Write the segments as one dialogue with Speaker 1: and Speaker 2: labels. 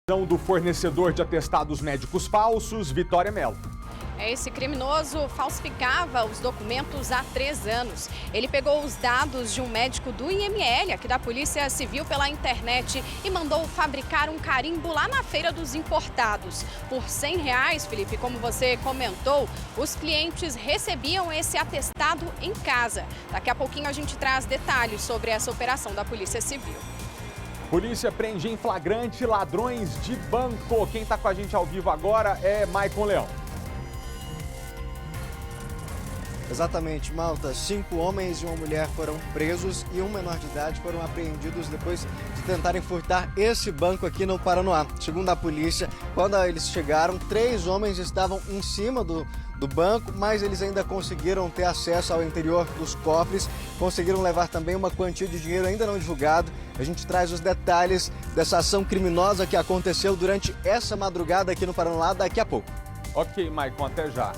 Speaker 1: Do fornecedor de atestados médicos falsos, Vitória Mello.
Speaker 2: Esse criminoso falsificava os documentos há 3 anos. Ele pegou os dados de um médico do IML, aqui da Polícia Civil, pela internet e mandou fabricar um carimbo lá na Feira dos Importados. Por R$100, Felipe, como você comentou, os clientes recebiam esse atestado em casa. Daqui a pouquinho a gente traz detalhes sobre essa operação da Polícia Civil.
Speaker 1: Polícia prende em flagrante ladrões de banco. Quem está com a gente ao vivo agora é Maicon Leão.
Speaker 3: Exatamente, Malta. 5 homens e uma mulher foram presos e um menor de idade foram apreendidos depois de tentarem furtar esse banco aqui no Paranoá. Segundo a polícia, quando eles chegaram, 3 homens estavam em cima do banco, mas eles ainda conseguiram ter acesso ao interior dos cofres, conseguiram levar também uma quantia de dinheiro ainda não divulgado. A gente traz os detalhes dessa ação criminosa que aconteceu durante essa madrugada aqui no Paranoá daqui a pouco.
Speaker 1: Ok, Maicon, até já.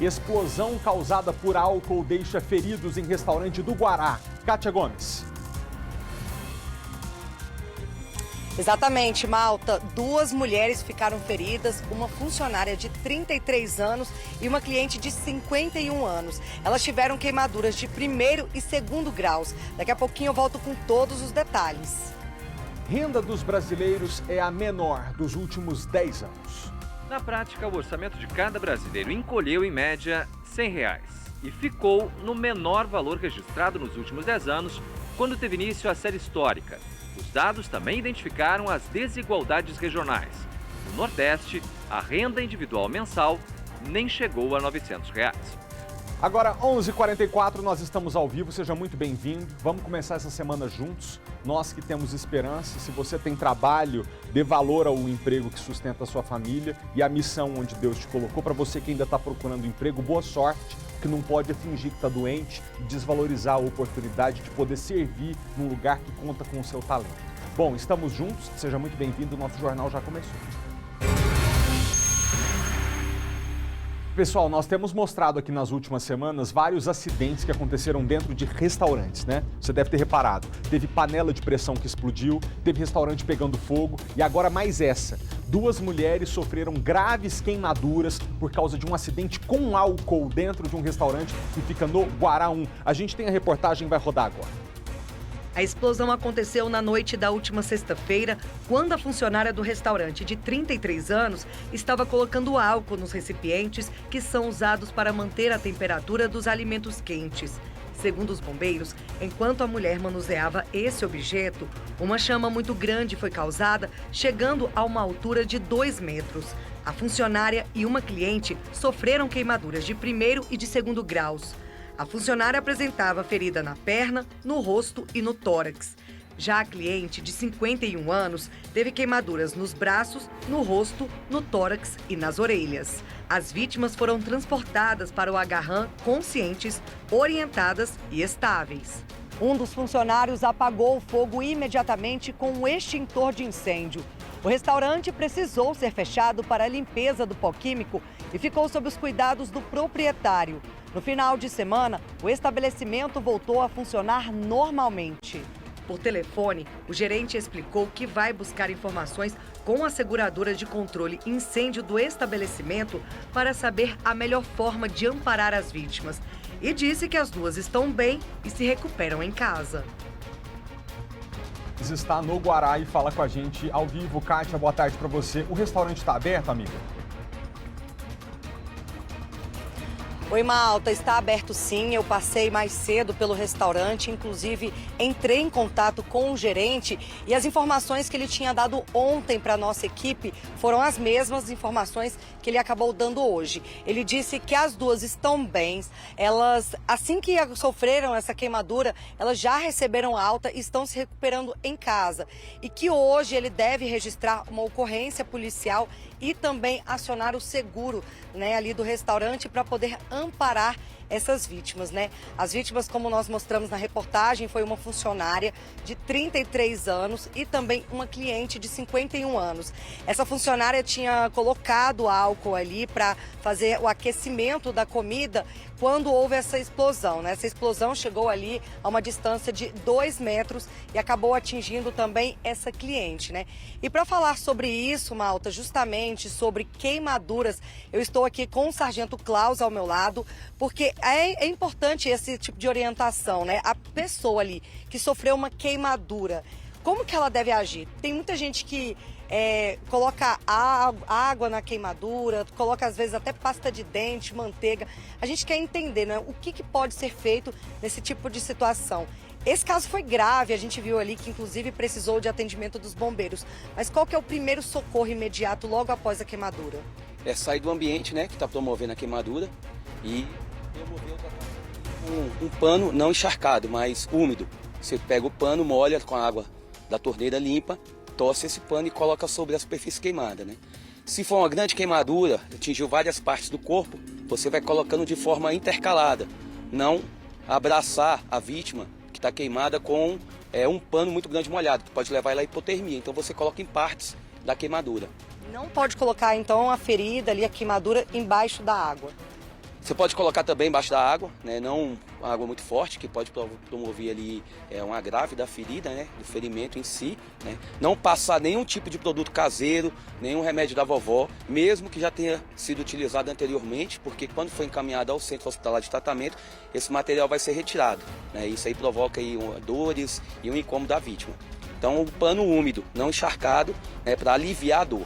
Speaker 1: Explosão causada por álcool deixa feridos em restaurante do Guará. Kátia Gomes.
Speaker 4: Exatamente, Malta. 2 mulheres ficaram feridas, uma funcionária de 33 anos e uma cliente de 51 anos. Elas tiveram queimaduras de 1º e 2º graus. Daqui a pouquinho eu volto com todos os detalhes.
Speaker 1: Renda dos brasileiros é a menor dos últimos 10 anos.
Speaker 5: Na prática, o orçamento de cada brasileiro encolheu em média R$100 e ficou no menor valor registrado nos últimos 10 anos, quando teve início a série histórica. Os dados também identificaram as desigualdades regionais. No Nordeste, a renda individual mensal nem chegou a R$900.
Speaker 1: Agora, 11h44, nós estamos ao vivo, seja muito bem-vindo. Vamos começar essa semana juntos, nós que temos esperança. Se você tem trabalho, dê valor ao emprego que sustenta a sua família e a missão onde Deus te colocou. Para você que ainda está procurando emprego, boa sorte, que não pode fingir que está doente e desvalorizar a oportunidade de poder servir num lugar que conta com o seu talento. Bom, estamos juntos, seja muito bem-vindo, o nosso jornal já começou. Pessoal, nós temos mostrado aqui nas últimas semanas vários acidentes que aconteceram dentro de restaurantes, né? Você deve ter reparado. Teve panela de pressão que explodiu, teve restaurante pegando fogo e agora mais essa. 2 mulheres sofreram graves queimaduras por causa de um acidente com álcool dentro de um restaurante que fica no Guará 1. A gente tem a reportagem, vai rodar agora.
Speaker 4: A explosão aconteceu na noite da última sexta-feira, quando a funcionária do restaurante de 33 anos estava colocando álcool nos recipientes que são usados para manter a temperatura dos alimentos quentes. Segundo os bombeiros, enquanto a mulher manuseava esse objeto, uma chama muito grande foi causada, chegando a uma altura de 2 metros. A funcionária e uma cliente sofreram queimaduras de 1º e de 2º graus. A funcionária apresentava ferida na perna, no rosto e no tórax. Já a cliente, de 51 anos, teve queimaduras nos braços, no rosto, no tórax e nas orelhas. As vítimas foram transportadas para o Agarram conscientes, orientadas e estáveis. Um dos funcionários apagou o fogo imediatamente com um extintor de incêndio. O restaurante precisou ser fechado para a limpeza do pó químico e ficou sob os cuidados do proprietário. No final de semana, o estabelecimento voltou a funcionar normalmente. Por telefone, o gerente explicou que vai buscar informações com a seguradora de controle incêndio do estabelecimento para saber a melhor forma de amparar as vítimas. E disse que as 2 estão bem e se recuperam em casa.
Speaker 1: Está no Guará e fala com a gente ao vivo. Kátia, boa tarde para você. O restaurante está aberto, amiga?
Speaker 4: Oi, Malta, está aberto sim. Eu passei mais cedo pelo restaurante, inclusive entrei em contato com o gerente e as informações que ele tinha dado ontem para a nossa equipe foram as mesmas informações que ele acabou dando hoje. Ele disse que as 2 estão bem, elas, assim que sofreram essa queimadura, elas já receberam alta e estão se recuperando em casa. E que hoje ele deve registrar uma ocorrência policial e também acionar o seguro, ali do restaurante para poder amparar essas vítimas, né? As vítimas, como nós mostramos na reportagem, foi uma funcionária de 33 anos e também uma cliente de 51 anos. Essa funcionária tinha colocado álcool ali para fazer o aquecimento da comida quando houve essa explosão, né? Essa explosão chegou ali a uma distância de 2 metros e acabou atingindo também essa cliente, né? E para falar sobre isso, Malta, justamente sobre queimaduras, eu estou aqui com o sargento Klaus ao meu lado, porque é importante esse tipo de orientação, né? A pessoa ali que sofreu uma queimadura, como que ela deve agir? Tem muita gente que coloca água na queimadura, coloca às vezes até pasta de dente, manteiga. A gente quer entender, né, o que pode ser feito nesse tipo de situação. Esse caso foi grave, a gente viu ali que inclusive precisou de atendimento dos bombeiros. Mas qual que é o primeiro socorro imediato logo após a queimadura?
Speaker 6: É sair do ambiente, né, que está promovendo a queimadura e promover um pano não encharcado, mas úmido. Você pega o pano, molha com a água da torneira limpa, torce esse pano e coloca sobre a superfície queimada, né? Se for uma grande queimadura, atingiu várias partes do corpo, você vai colocando de forma intercalada, não abraçar a vítima que está queimada com um pano muito grande molhado, que pode levar ela à hipotermia. Então você coloca em partes da queimadura.
Speaker 4: Não pode colocar então a ferida ali, a queimadura, embaixo da água.
Speaker 6: Você pode colocar também embaixo da água, né? Não uma água muito forte, que pode promover ali um agravo da ferida, né? Do ferimento em si, né? Não passar nenhum tipo de produto caseiro, nenhum remédio da vovó, mesmo que já tenha sido utilizado anteriormente, porque quando for encaminhado ao centro hospitalar de tratamento, esse material vai ser retirado, né? Isso aí provoca aí dores e um incômodo da vítima. Então, o pano úmido, não encharcado, para aliviar a dor.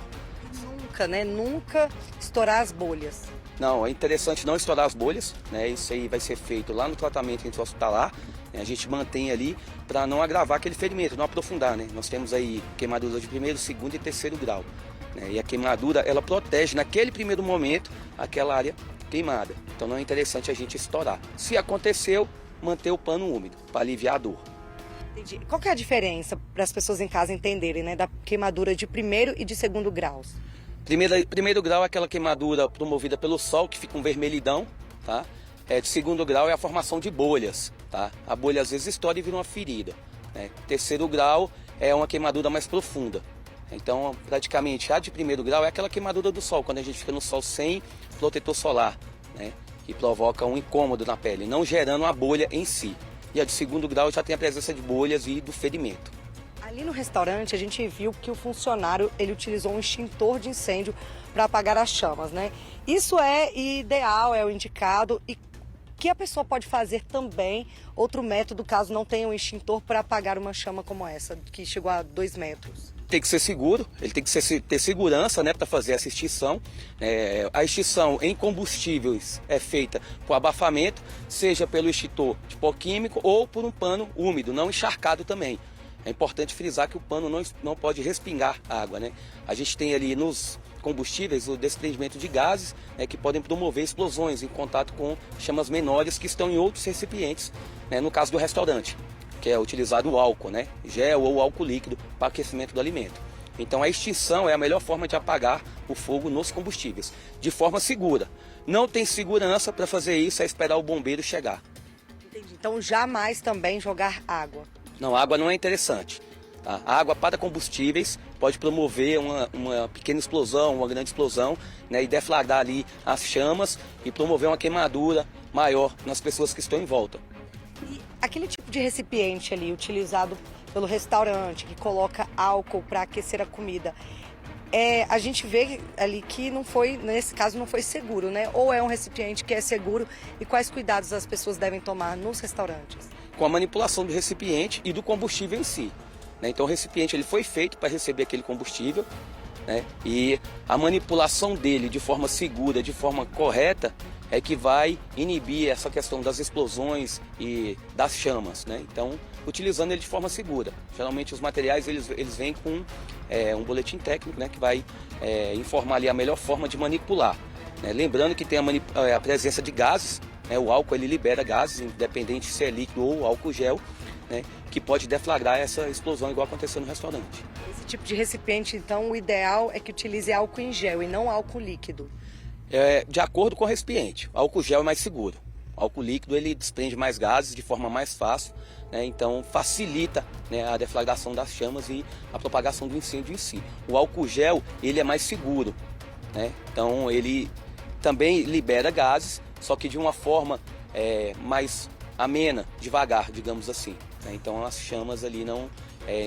Speaker 4: Nunca, né? Nunca estourar as bolhas.
Speaker 6: Não, é interessante não estourar as bolhas, né? Isso aí vai ser feito lá no tratamento intra-hospitalar, né? A gente mantém ali para não agravar aquele ferimento, não aprofundar, né? Nós temos aí queimaduras de primeiro, segundo e terceiro grau, né? E a queimadura, ela protege naquele primeiro momento aquela área queimada. Então não é interessante a gente estourar. Se aconteceu, manter o pano úmido para aliviar a dor.
Speaker 4: Entendi. Qual que é a diferença para as pessoas em casa entenderem, né, da queimadura de primeiro e de segundo graus?
Speaker 6: Primeiro grau é aquela queimadura promovida pelo sol, que fica um vermelhidão, tá? De segundo grau é a formação de bolhas, tá? A bolha às vezes estoura e vira uma ferida, né? Terceiro grau é uma queimadura mais profunda. Então, praticamente, a de primeiro grau é aquela queimadura do sol, quando a gente fica no sol sem protetor solar, né? Que provoca um incômodo na pele, não gerando uma bolha em si. E a de segundo grau já tem a presença de bolhas e do ferimento.
Speaker 4: Ali no restaurante a gente viu que o funcionário ele utilizou um extintor de incêndio para apagar as chamas, né? Isso é ideal, é o indicado. E que a pessoa pode fazer também outro método caso não tenha um extintor para apagar uma chama como essa, que chegou a 2 metros?
Speaker 6: Tem que ser seguro, ele tem que ter segurança, né, para fazer essa extinção. A extinção em combustíveis é feita por abafamento, seja pelo extintor de pó químico ou por um pano úmido, não encharcado também. É importante frisar que o pano não pode respingar água, né? A gente tem ali nos combustíveis o desprendimento de gases, né, que podem promover explosões em contato com chamas menores que estão em outros recipientes, né, no caso do restaurante, que é utilizado o álcool, né, gel ou álcool líquido para aquecimento do alimento. Então a extinção é a melhor forma de apagar o fogo nos combustíveis, de forma segura. Não tem segurança para fazer isso, é esperar o bombeiro chegar.
Speaker 4: Entendi. Então jamais também jogar água.
Speaker 6: Não, água não é interessante. Tá? A água para combustíveis pode promover uma pequena explosão, uma grande explosão, né, e deflagrar ali as chamas e promover uma queimadura maior nas pessoas que estão em volta.
Speaker 4: E aquele tipo de recipiente ali utilizado pelo restaurante, que coloca álcool para aquecer a comida, a gente vê ali que não foi, nesse caso não foi seguro, né? Ou é um recipiente que é seguro e quais cuidados as pessoas devem tomar nos restaurantes?
Speaker 6: Com a manipulação do recipiente e do combustível em si, né? Então o recipiente ele foi feito para receber aquele combustível, né? E a manipulação dele de forma segura, de forma correta, é que vai inibir essa questão das explosões e das chamas, né? Então, utilizando ele de forma segura. Geralmente os materiais eles vêm com um boletim técnico, né, que vai informar ali a melhor forma de manipular, né? Lembrando que tem a presença de gases, né? O álcool ele libera gases, independente se é líquido ou álcool gel, né, que pode deflagrar essa explosão igual aconteceu no restaurante.
Speaker 4: Esse tipo de recipiente, então, o ideal é que utilize álcool em gel e não álcool líquido.
Speaker 6: De acordo com o recipiente, álcool gel é mais seguro. O álcool líquido ele desprende mais gases de forma mais fácil, né? Então facilita, né, a deflagração das chamas e a propagação do incêndio em si. O álcool gel ele é mais seguro, né? Então ele também libera gases, só que de uma forma mais amena, devagar, digamos assim, né? Então as chamas ali não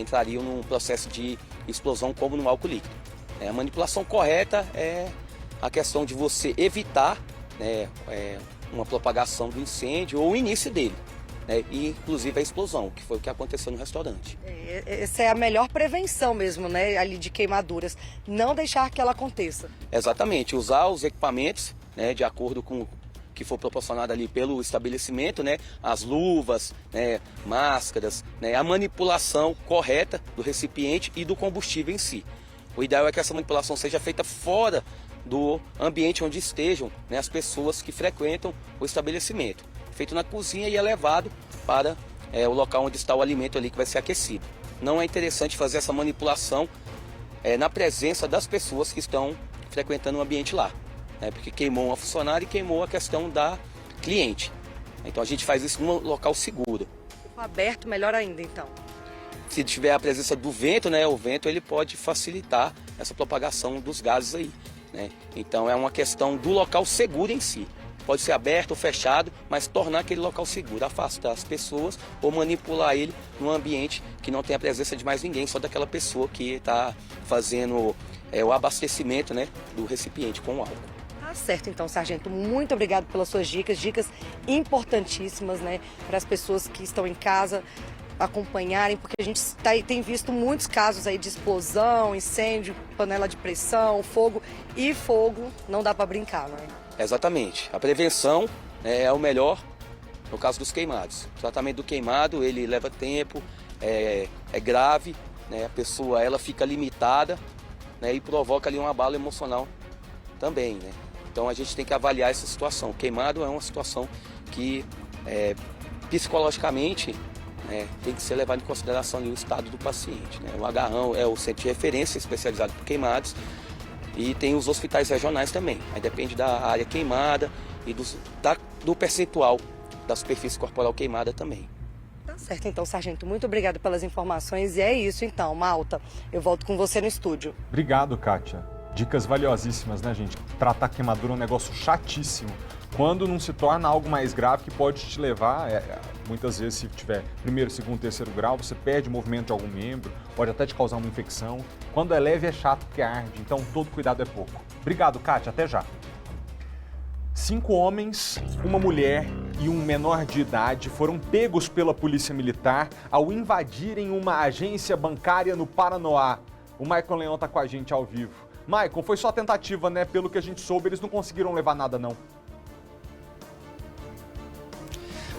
Speaker 6: entrariam num processo de explosão como no álcool líquido. A manipulação correta é a questão de você evitar, né, uma propagação do incêndio ou o início dele, né, e inclusive a explosão, que foi o que aconteceu no restaurante.
Speaker 4: Essa é a melhor prevenção mesmo, né, ali de queimaduras, não deixar que ela aconteça.
Speaker 6: Exatamente, usar os equipamentos, né, de acordo com o que for proporcionado ali pelo estabelecimento, né, as luvas, né, máscaras, né, a manipulação correta do recipiente e do combustível em si. O ideal é que essa manipulação seja feita fora do ambiente onde estejam, né, as pessoas que frequentam o estabelecimento. Feito na cozinha e é levado para o local onde está o alimento ali que vai ser aquecido. Não é interessante fazer essa manipulação na presença das pessoas que estão frequentando o ambiente lá, né, porque queimou uma funcionária e queimou a questão da cliente. Então a gente faz isso num local seguro.
Speaker 4: Aberto, melhor ainda então.
Speaker 6: Se tiver a presença do vento, né, o vento ele pode facilitar essa propagação dos gases aí, né? Então é uma questão do local seguro em si. Pode ser aberto ou fechado, mas tornar aquele local seguro, afastar as pessoas ou manipular ele num ambiente que não tem a presença de mais ninguém, só daquela pessoa que está fazendo o abastecimento, né, do recipiente com o álcool.
Speaker 4: Tá certo, então, sargento. Muito obrigado pelas suas dicas importantíssimas, né, para as pessoas que estão em casa acompanharem, porque a gente tem visto muitos casos aí de explosão, incêndio, panela de pressão, fogo, e fogo não dá para brincar, não é?
Speaker 6: Exatamente. A prevenção é o melhor no caso dos queimados. O tratamento do queimado, ele leva tempo, é grave, né? A pessoa ela fica limitada, né? E provoca ali um abalo emocional também, né? Então a gente tem que avaliar essa situação. O queimado é uma situação que psicologicamente tem que ser levado em consideração ali o estado do paciente, né? O Agarrão é o centro de referência especializado por queimados e tem os hospitais regionais também. Aí depende da área queimada e do percentual da superfície corporal queimada também.
Speaker 4: Tá certo, então, sargento. Muito obrigada pelas informações. E é isso, então, malta. Eu volto com você no estúdio.
Speaker 1: Obrigado, Kátia. Dicas valiosíssimas, né, gente? Tratar queimadura é um negócio chatíssimo. Quando não se torna algo mais grave que pode te levar, muitas vezes se tiver primeiro, segundo, terceiro grau, você perde o movimento de algum membro, pode até te causar uma infecção. Quando é leve é chato porque arde, então todo cuidado é pouco. Obrigado, Kátia, até já. 5 homens, uma mulher e um menor de idade foram pegos pela Polícia Militar ao invadirem uma agência bancária no Paranoá. O Maicon Leão está com a gente ao vivo. Maicon, foi só tentativa, né? Pelo que a gente soube, eles não conseguiram levar nada, não.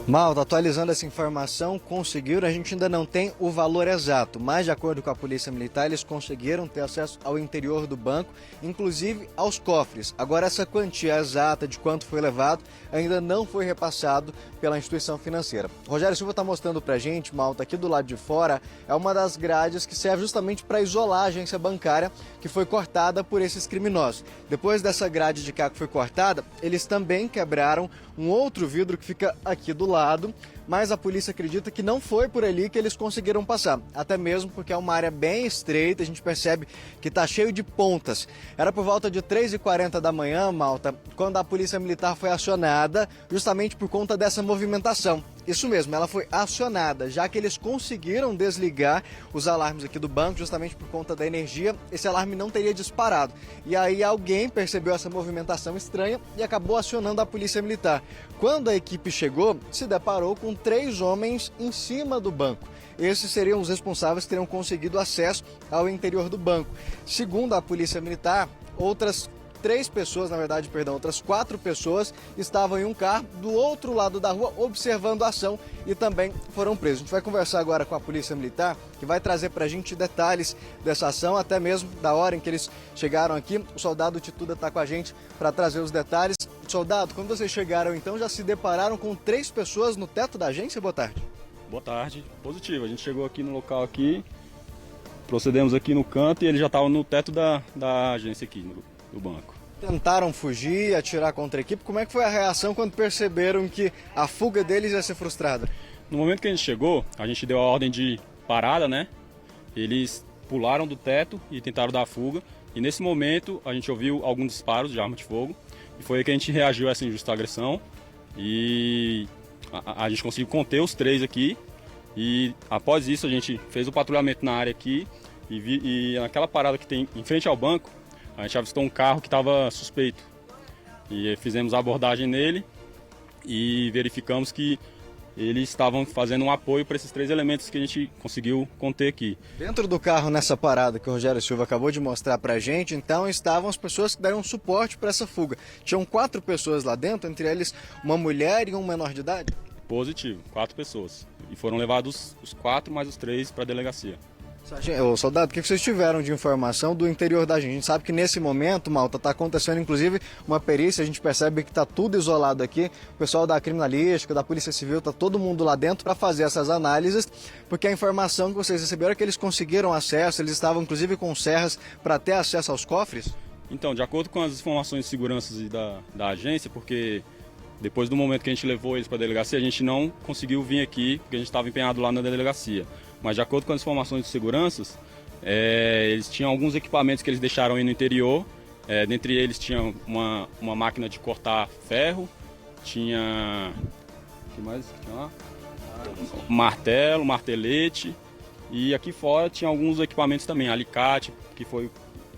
Speaker 3: Malta, atualizando essa informação, conseguiram, a gente ainda não tem o valor exato, mas de acordo com a Polícia Militar, eles conseguiram ter acesso ao interior do banco, inclusive aos cofres. Agora, essa quantia exata de quanto foi levado ainda não foi repassado pela instituição financeira. Rogério Silva está mostrando pra gente, Malta, aqui do lado de fora, é uma das grades que serve justamente para isolar a agência bancária que foi cortada por esses criminosos. Depois dessa grade de cá que foi cortada, eles também quebraram um outro vidro que fica aqui do lado, mas a polícia acredita que não foi por ali que eles conseguiram passar, até mesmo porque é uma área bem estreita, a gente percebe que está cheio de pontas. Era por volta de 3h40 da manhã, Malta, quando a Polícia Militar foi acionada justamente por conta dessa movimentação. Isso mesmo, ela foi acionada, já que eles conseguiram desligar os alarmes aqui do banco, justamente por conta da energia, esse alarme não teria disparado. E aí alguém percebeu essa movimentação estranha e acabou acionando a Polícia Militar. Quando a equipe chegou, se deparou com 3 homens em cima do banco. Esses seriam os responsáveis que teriam conseguido acesso ao interior do banco. Segundo a Polícia Militar, outras 4 pessoas estavam em um carro do outro lado da rua observando a ação e também foram presos. A gente vai conversar agora com a Polícia Militar, que vai trazer pra gente detalhes dessa ação, até mesmo da hora em que eles chegaram aqui. O soldado Tituda está com a gente para trazer os detalhes. Soldado, quando vocês chegaram então, já se depararam com 3 pessoas no teto da agência? Boa tarde.
Speaker 7: Boa tarde, positivo. A gente chegou aqui no local aqui, procedemos aqui no canto e ele já estava no teto da agência aqui, do banco.
Speaker 3: Tentaram fugir, atirar contra a equipe. Como é que foi a reação quando perceberam que a fuga deles ia ser frustrada?
Speaker 7: No momento que a gente chegou, a gente deu a ordem de parada, né? Eles pularam do teto e tentaram dar a fuga. E nesse momento a gente ouviu alguns disparos de arma de fogo. E foi aí que a gente reagiu a essa injusta agressão. E a gente conseguiu conter os 3 aqui. E após isso a gente fez o patrulhamento na área aqui. E naquela parada que tem em frente ao banco, a gente avistou um carro que estava suspeito. E fizemos a abordagem nele e verificamos que eles estavam fazendo um apoio para esses 3 elementos que a gente conseguiu conter aqui.
Speaker 3: Dentro do carro, nessa parada que o Rogério Silva acabou de mostrar pra gente, então estavam as pessoas que deram suporte para essa fuga. Tinham 4 pessoas lá dentro, entre eles uma mulher e um menor de idade?
Speaker 7: Positivo, 4 pessoas. E foram levados os 4 mais os 3 para a delegacia.
Speaker 3: Ô, soldado, o que vocês tiveram de informação do interior da gente? A gente sabe que nesse momento, Malta, está acontecendo inclusive uma perícia, a gente percebe que está tudo isolado aqui. O pessoal da criminalística, da Polícia Civil, está todo mundo lá dentro para fazer essas análises, porque a informação que vocês receberam é que eles conseguiram acesso, eles estavam inclusive com serras para ter acesso aos cofres?
Speaker 7: Então, de acordo com as informações de segurança da agência, porque depois do momento que a gente levou eles para a delegacia, a gente não conseguiu vir aqui, porque a gente estava empenhado lá na delegacia. Mas de acordo com as informações de seguranças, eles tinham alguns equipamentos que eles deixaram aí no interior. Dentre eles tinha uma máquina de cortar ferro, tinha... O que mais tinha lá? Martelo, martelete. E aqui fora tinha alguns equipamentos também, alicate, que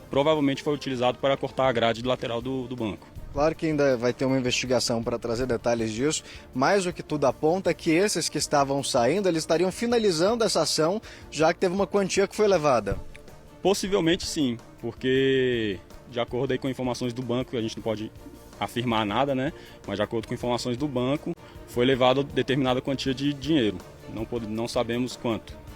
Speaker 7: provavelmente foi utilizado para cortar a grade lateral do banco.
Speaker 3: Claro que ainda vai ter uma investigação para trazer detalhes disso, mas o que tudo aponta é que esses que estavam saindo, eles estariam finalizando essa ação, já que teve uma quantia que foi levada.
Speaker 7: Possivelmente sim, porque de acordo aí com informações do banco, a gente não pode afirmar nada, né? Mas de acordo com informações do banco, foi levada determinada quantia de dinheiro. Não sabemos quanto.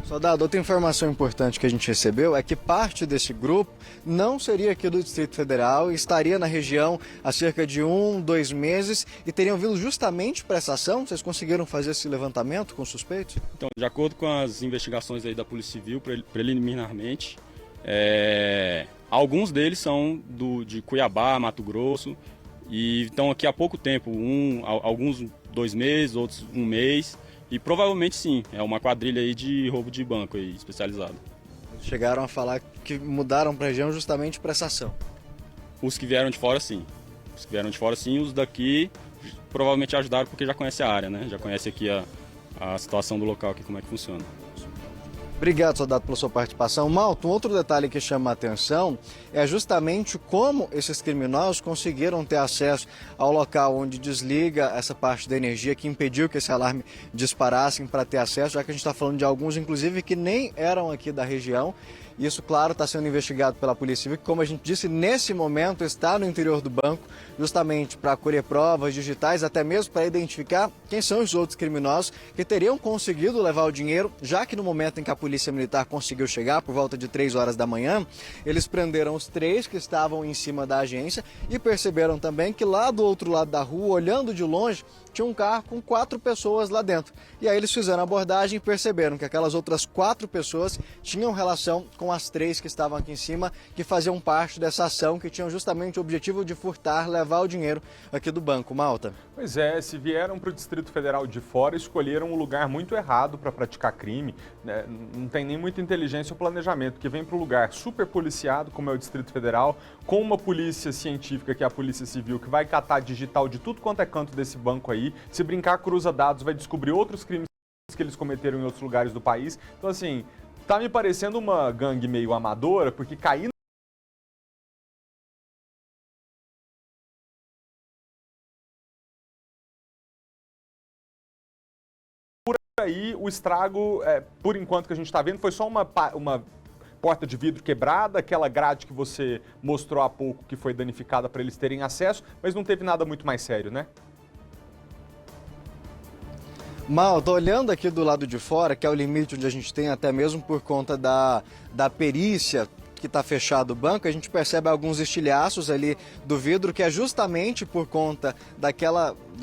Speaker 3: Soldado, outra informação importante que a gente recebeu é que parte desse grupo não seria aqui do Distrito Federal e estaria na região há cerca de 2 meses e teriam vindo justamente para essa ação. Vocês conseguiram fazer esse levantamento com suspeitos?
Speaker 7: Então, de acordo com as investigações aí da Polícia Civil, preliminarmente, alguns deles são de Cuiabá, Mato Grosso, e estão aqui há pouco tempo, alguns 2 meses, outros 1 mês. E provavelmente sim, é uma quadrilha aí de roubo de banco aí, especializada.
Speaker 3: Chegaram a falar que mudaram para a região justamente para essa ação.
Speaker 7: Os que vieram de fora sim. Os daqui provavelmente ajudaram porque já conhecem a área, né? Já conhece aqui a situação do local, aqui, como é que funciona.
Speaker 3: Obrigado, soldado, pela sua participação. Malta, um outro detalhe que chama a atenção é justamente como esses criminosos conseguiram ter acesso ao local onde desliga essa parte da energia que impediu que esse alarme disparasse para ter acesso, já que a gente está falando de alguns, inclusive, que nem eram aqui da região. Isso, claro, está sendo investigado pela Polícia Civil, que, como a gente disse, nesse momento está no interior do banco, justamente para colher provas digitais, até mesmo para identificar quem são os outros criminosos que teriam conseguido levar o dinheiro, já que no momento em que a Polícia Militar conseguiu chegar, por volta de 3 horas da manhã, eles prenderam os 3 que estavam em cima da agência e perceberam também que lá do outro lado da rua, olhando de longe, tinha um carro com 4 pessoas lá dentro. E aí eles fizeram a abordagem e perceberam que aquelas outras 4 pessoas tinham relação com as 3 que estavam aqui em cima, que faziam parte dessa ação, que tinham justamente o objetivo de furtar, levar o dinheiro aqui do banco. Malta.
Speaker 1: Pois é, se vieram para o Distrito Federal de fora, escolheram um lugar muito errado para praticar crime, né? Não tem nem muita inteligência ou planejamento, que vem para um lugar super policiado, como é o Distrito Federal, com uma polícia científica, que é a Polícia Civil, que vai catar digital de tudo quanto é canto desse banco aí. Se brincar, cruza dados, vai descobrir outros crimes que eles cometeram em outros lugares do país. Então, assim, tá me parecendo uma gangue meio amadora, porque cair por aí, o estrago, por enquanto que a gente está vendo, foi só uma porta de vidro quebrada, aquela grade que você mostrou há pouco que foi danificada para eles terem acesso, mas não teve nada muito mais sério, né?
Speaker 3: Mal, tô olhando aqui do lado de fora, que é o limite onde a gente tem, até mesmo por conta da perícia que está fechado o banco, a gente percebe alguns estilhaços ali do vidro, que é justamente por conta da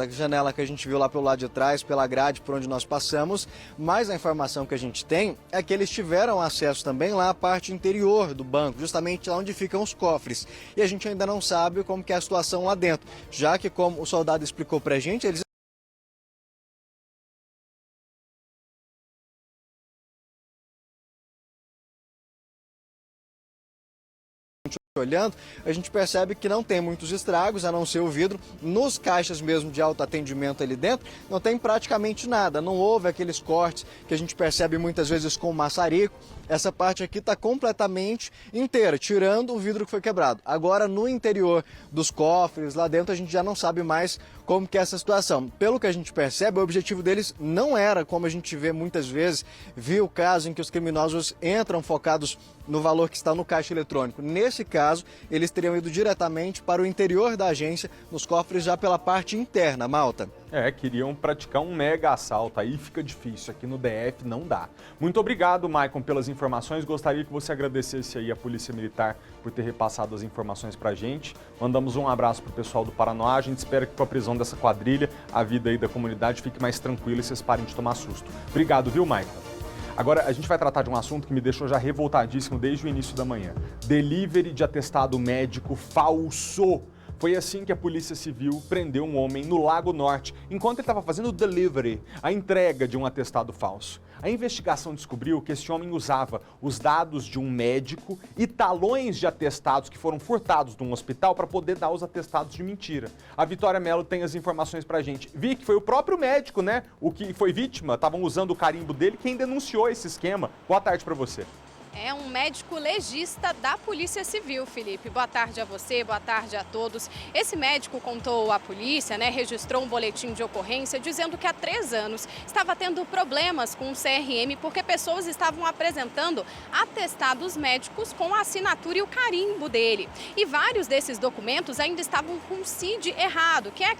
Speaker 3: janela que a gente viu lá pelo lado de trás, pela grade por onde nós passamos, mas a informação que a gente tem é que eles tiveram acesso também lá à parte interior do banco, justamente lá onde ficam os cofres. E a gente ainda não sabe como que é a situação lá dentro, já que, como o soldado explicou pra gente, eles olhando, a gente percebe que não tem muitos estragos, a não ser o vidro. Nos caixas mesmo de autoatendimento ali dentro, não tem praticamente nada. Não houve aqueles cortes que a gente percebe muitas vezes com maçarico. Essa parte aqui está completamente inteira, tirando o vidro que foi quebrado. Agora, no interior dos cofres, lá dentro, a gente já não sabe mais como que é essa situação. Pelo que a gente percebe, o objetivo deles não era, como a gente vê muitas vezes, viu o caso em que os criminosos entram focados no valor que está no caixa eletrônico. Nesse caso, eles teriam ido diretamente para o interior da agência, nos cofres já pela parte interna, Malta.
Speaker 1: Queriam praticar um mega assalto, aí fica difícil, aqui no DF não dá. Muito obrigado, Maicon, pelas informações, gostaria que você agradecesse aí a Polícia Militar por ter repassado as informações pra gente. Mandamos um abraço pro pessoal do Paranoá, a gente espera que com a prisão dessa quadrilha, a vida aí da comunidade fique mais tranquila e vocês parem de tomar susto. Obrigado, viu, Maicon? Agora, a gente vai tratar de um assunto que me deixou já revoltadíssimo desde o início da manhã. Delivery de atestado médico falso. Foi assim que a Polícia Civil prendeu um homem no Lago Norte, enquanto ele estava fazendo o delivery, a entrega de um atestado falso. A investigação descobriu que esse homem usava os dados de um médico e talões de atestados que foram furtados de um hospital para poder dar os atestados de mentira. A Vitória Mello tem as informações pra gente. Vi que foi o próprio médico, né? O que foi vítima, estavam usando o carimbo dele, quem denunciou esse esquema. Boa tarde para você.
Speaker 2: É um médico legista da Polícia Civil, Felipe. Boa tarde a você, boa tarde a todos. Esse médico contou à polícia, registrou um boletim de ocorrência dizendo que há 3 anos estava tendo problemas com o CRM porque pessoas estavam apresentando atestados médicos com a assinatura e o carimbo dele. E vários desses documentos ainda estavam com o CID errado, que é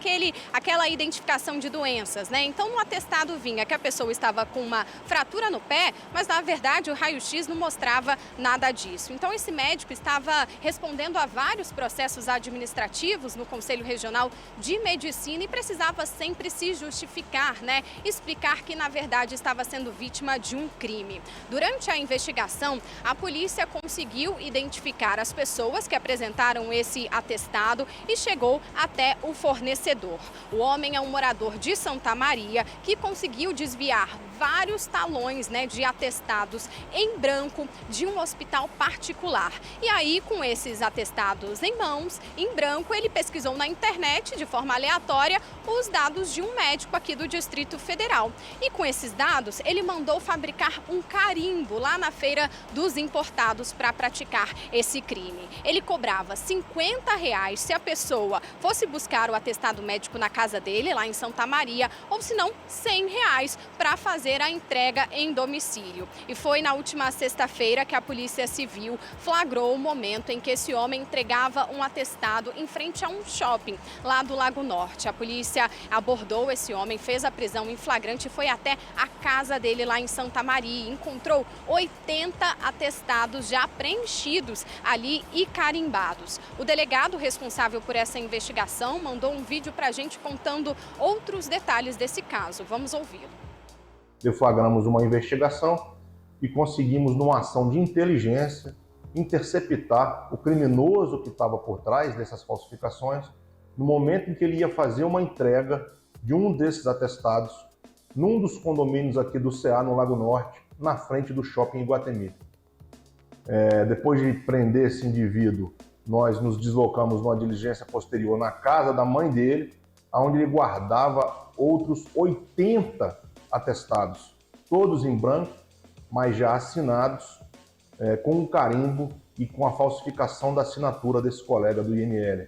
Speaker 2: aquela identificação de doenças, Então no atestado vinha que a pessoa estava com uma fratura no pé, mas na verdade o raio-x não mostrava nada disso. Então esse médico estava respondendo a vários processos administrativos no Conselho Regional de Medicina e precisava sempre se justificar, explicar que na verdade estava sendo vítima de um crime. Durante a investigação, a polícia conseguiu identificar as pessoas que apresentaram esse atestado e chegou até o fornecedor. O homem é um morador de Santa Maria que conseguiu desviar vários talões de atestados em branco de um hospital particular. E aí, com esses atestados em mãos, em branco, ele pesquisou na internet, de forma aleatória, os dados de um médico aqui do Distrito Federal. E com esses dados, ele mandou fabricar um carimbo lá na Feira dos Importados para praticar esse crime. Ele cobrava R$50 se a pessoa fosse buscar o atestado médico na casa dele, lá em Santa Maria, ou se não, R$100 para fazer a entrega em domicílio. E foi na última sexta-feira que a Polícia Civil flagrou o momento em que esse homem entregava um atestado em frente a um shopping lá do Lago Norte. A polícia abordou esse homem, fez a prisão em flagrante e foi até a casa dele lá em Santa Maria. Encontrou 80 atestados já preenchidos ali e carimbados. O delegado responsável por essa investigação mandou um vídeo pra gente contando outros detalhes desse caso. Vamos ouvi-lo.
Speaker 8: Deflagramos uma investigação e conseguimos, numa ação de inteligência, interceptar o criminoso que estava por trás dessas falsificações no momento em que ele ia fazer uma entrega de um desses atestados num dos condomínios aqui do CA, no Lago Norte, na frente do shopping Iguatemi. Depois de prender esse indivíduo, nós nos deslocamos numa diligência posterior na casa da mãe dele, onde ele guardava outros 80 atestados, todos em branco, mas já assinados com um carimbo e com a falsificação da assinatura desse colega do IML.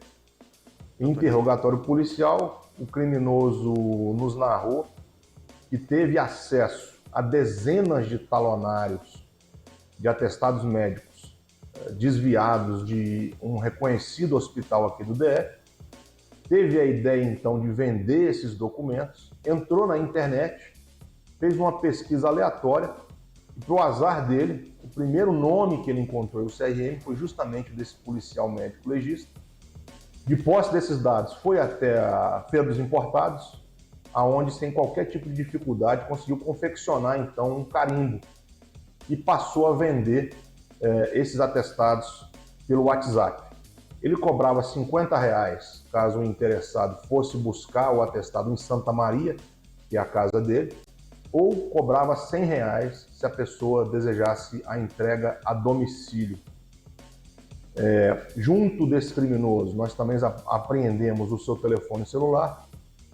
Speaker 8: Em interrogatório policial, o criminoso nos narrou que teve acesso a dezenas de talonários de atestados médicos desviados de um reconhecido hospital aqui do DF, teve a ideia então de vender esses documentos, entrou na internet, fez uma pesquisa aleatória Para o azar dele, o primeiro nome que ele encontrou no CRM foi justamente o desse policial médico legista. De posse desses dados, foi até a Feira dos Importados, aonde, sem qualquer tipo de dificuldade, conseguiu confeccionar, então, um carimbo e passou a vender esses atestados pelo WhatsApp. Ele cobrava R$50 caso o interessado fosse buscar o atestado em Santa Maria, que é a casa dele, ou cobrava R$100 se a pessoa desejasse a entrega a domicílio. Junto desse criminoso, nós também apreendemos o seu telefone celular,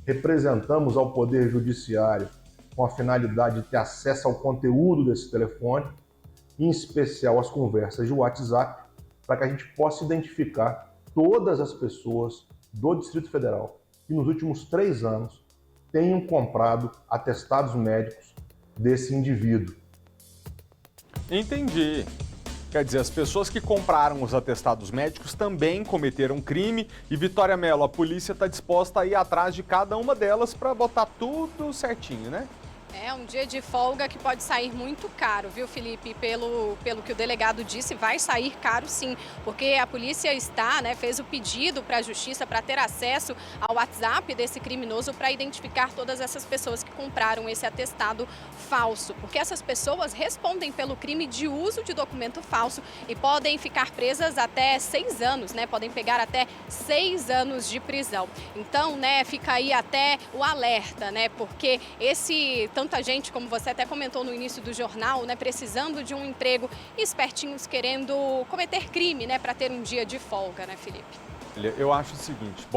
Speaker 8: representamos ao Poder Judiciário com a finalidade de ter acesso ao conteúdo desse telefone, em especial as conversas de WhatsApp, para que a gente possa identificar todas as pessoas do Distrito Federal que nos últimos 3 anos tenham comprado atestados médicos desse indivíduo.
Speaker 1: Entendi. Quer dizer, as pessoas que compraram os atestados médicos também cometeram crime e, Vitória Mello, a polícia está disposta a ir atrás de cada uma delas para botar tudo certinho, né?
Speaker 2: É um dia de folga que pode sair muito caro, viu, Felipe? Pelo que o delegado disse, vai sair caro sim, porque a polícia fez o pedido para a justiça para ter acesso ao WhatsApp desse criminoso para identificar todas essas pessoas que compraram esse atestado falso, porque essas pessoas respondem pelo crime de uso de documento falso e podem ficar presas até 6 anos, né? Podem pegar até 6 anos de prisão. Então, fica aí até o alerta, né? Porque tanta gente, como você até comentou no início do jornal, precisando de um emprego e espertinhos querendo cometer crime, para ter um dia de folga, né, Felipe?
Speaker 1: Eu acho o seguinte,